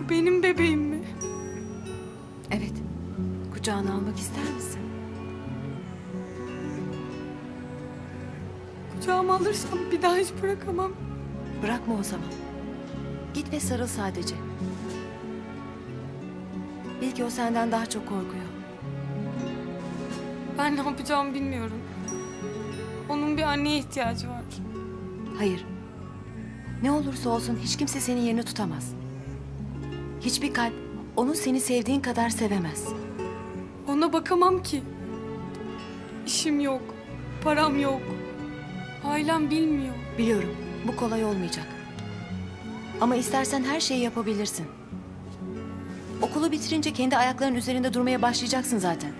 Bu benim bebeğim mi? Evet. Kucağına almak ister misin? Kucağıma alırsam bir daha hiç bırakamam. Bırakma o zaman. Git ve sarıl sadece. Bil ki o senden daha çok korkuyor. Ben ne yapacağımı bilmiyorum. Onun bir anneye ihtiyacı var. Hayır. Ne olursa olsun hiç kimse senin yerini tutamaz. Hiçbir kalp onu seni sevdiğin kadar sevemez. Ona bakamam ki. İşim yok. Param yok. Ailem bilmiyor. Biliyorum bu kolay olmayacak. Ama istersen her şeyi yapabilirsin. Okulu bitirince kendi ayaklarının üzerinde durmaya başlayacaksın zaten.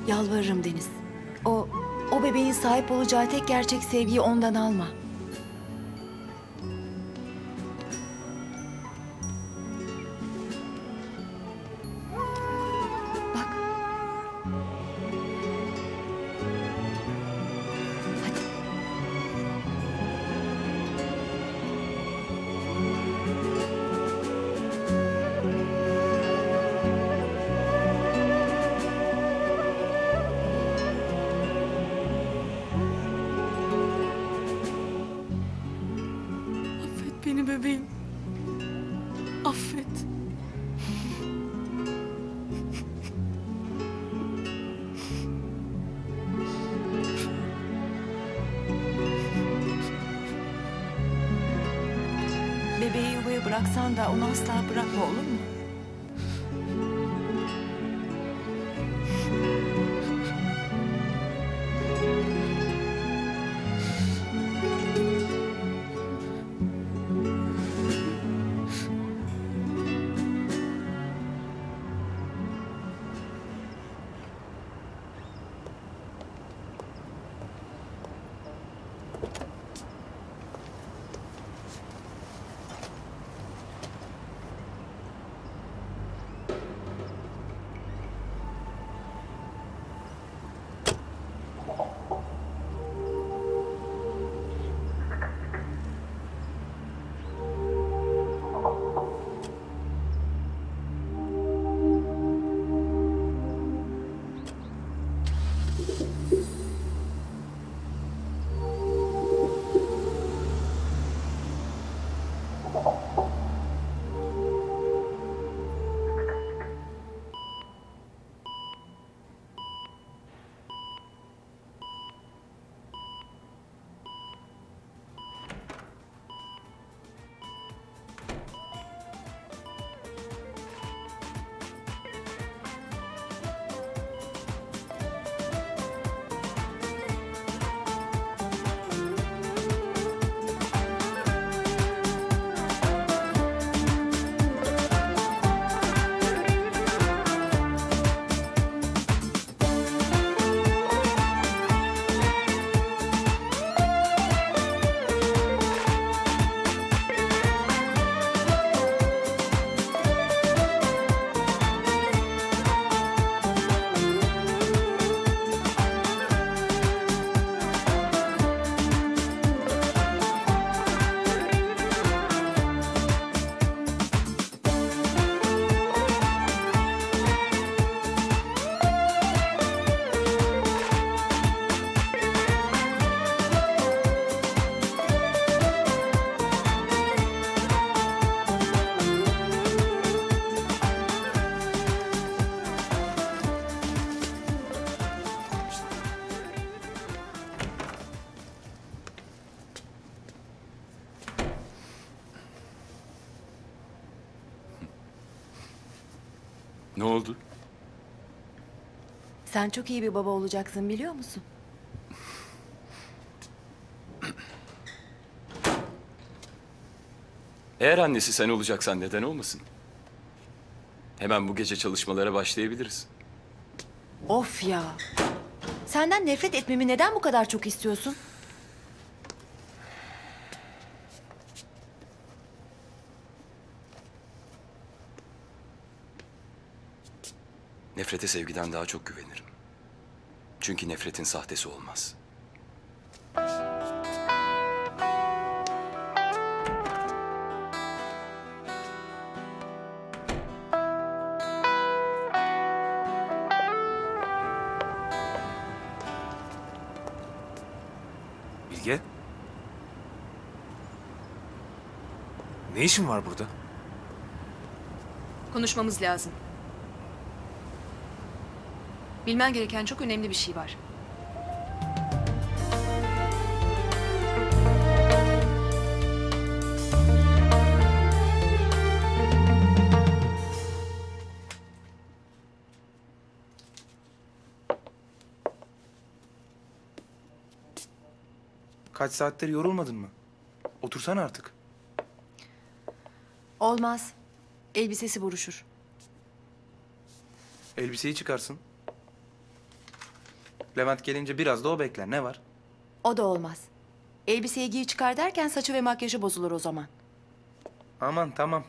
Yalvarırım Deniz. O bebeğin sahip olacağı tek gerçek sevgiyi ondan alma. Affet beni bebeğim. Affet. Bebeği yuvaya bıraksan da onu asla bırakma, olur mu? oldu? Sen çok iyi bir baba olacaksın biliyor musun? Eğer annesi sen olacaksan neden olmasın? Hemen bu gece çalışmalara başlayabiliriz. Of ya. Senden nefret etmemi neden bu kadar çok istiyorsun? Nefrete sevgiden daha çok güvenirim. Çünkü nefretin sahtesi olmaz. Bilge? Ne işin var burada? Konuşmamız lazım. Bilmen gereken çok önemli bir şey var. Kaç saattir yorulmadın mı? Otursana artık. Olmaz. Elbisesi buruşur. Elbiseyi çıkarsın. Levent gelince biraz da o bekler. Ne var? O da olmaz. Elbiseyi giy çıkar derken saçı ve makyajı bozulur o zaman. Aman tamam.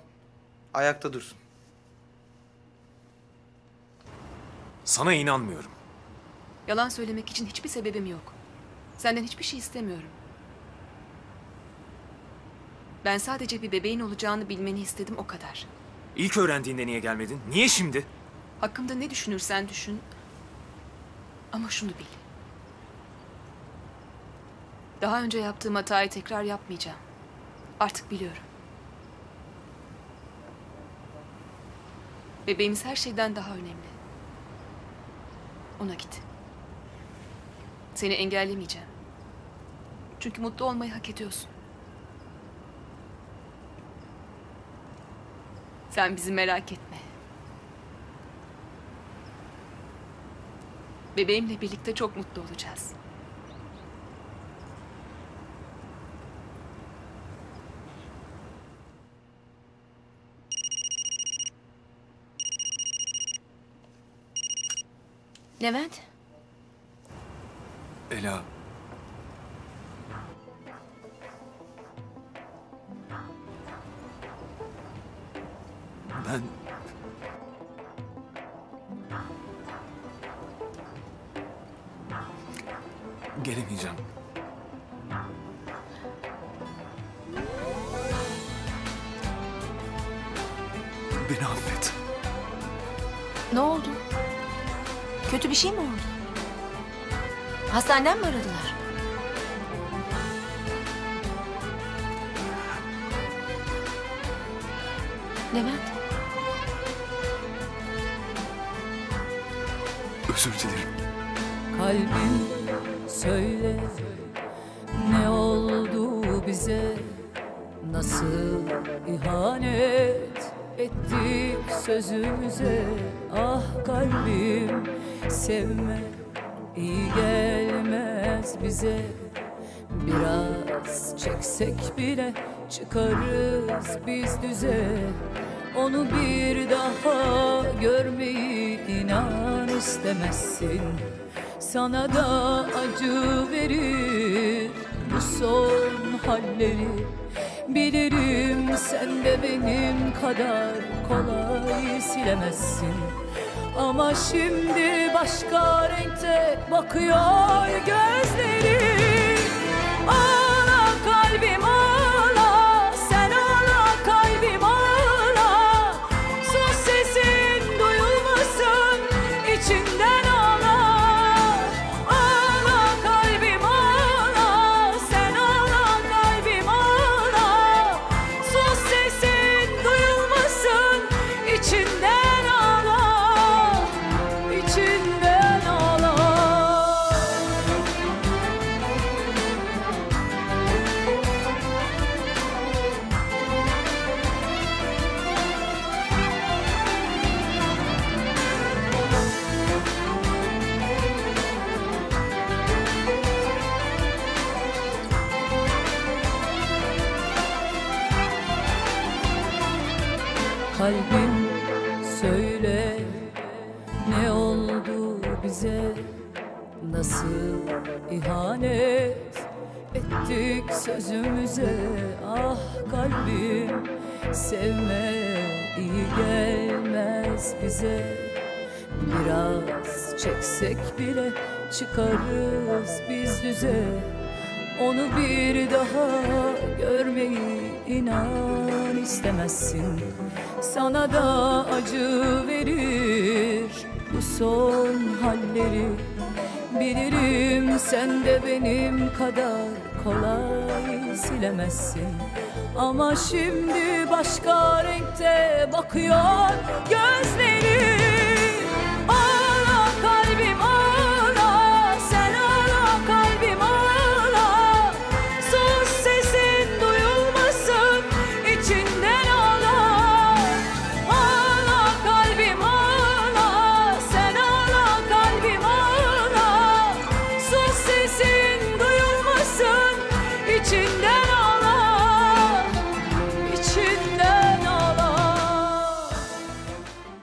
Ayakta dursun. Sana inanmıyorum. Yalan söylemek için hiçbir sebebim yok. Senden hiçbir şey istemiyorum. Ben sadece bir bebeğin olacağını bilmeni istedim, o kadar. İlk öğrendiğinde niye gelmedin? Niye şimdi? Hakkımda ne düşünürsen düşün. Ama şunu bil. Daha önce yaptığım hatayı tekrar yapmayacağım. Artık biliyorum. Bebeğimiz her şeyden daha önemli. Ona git. Seni engellemeyeceğim. Çünkü mutlu olmayı hak ediyorsun. Sen bizi merak etme. Bebeğimle birlikte çok mutlu olacağız. Levent. Ela. Ben... Gelemeyeceğim. Beni affet. Ne oldu? Kötü bir şey mi oldu? Hastaneden mi aradılar? Levent. Özür dilerim. Kalbim söyle, ne oldu bize? Nasıl ihanet ettik sözümüze? Ah kalbim, sevme iyi gelmez bize. Biraz çeksek bile çıkarız biz düze. Onu bir daha görmeyi inan istemezsin. Sana da acı verir bu son halleri. Bilirim sen de benim kadar kolay silemezsin. Ama şimdi başka renkte bakıyor gözlerin. Ağla kalbim ağla, sen ağla kalbim ağla. Sus sesin duyulmasın, içinden ağla. Ağla kalbim ağla, sen ağla kalbim ağla. Sus sesin duyulmasın, içinden ağla, içinden ağla. kalbim söyle, ne oldu bize, nasıl ihanet ettik sözümüze. Ah kalbim, sevme iyi gelmez bize. Biraz çeksek bile çıkarız biz düze. Onu bir daha görmeyi inan istemezsin. Sana da acı verir bu son halleri. Bilirim sen de benim kadar kolay silemezsin. Ama şimdi başka renkte bakıyor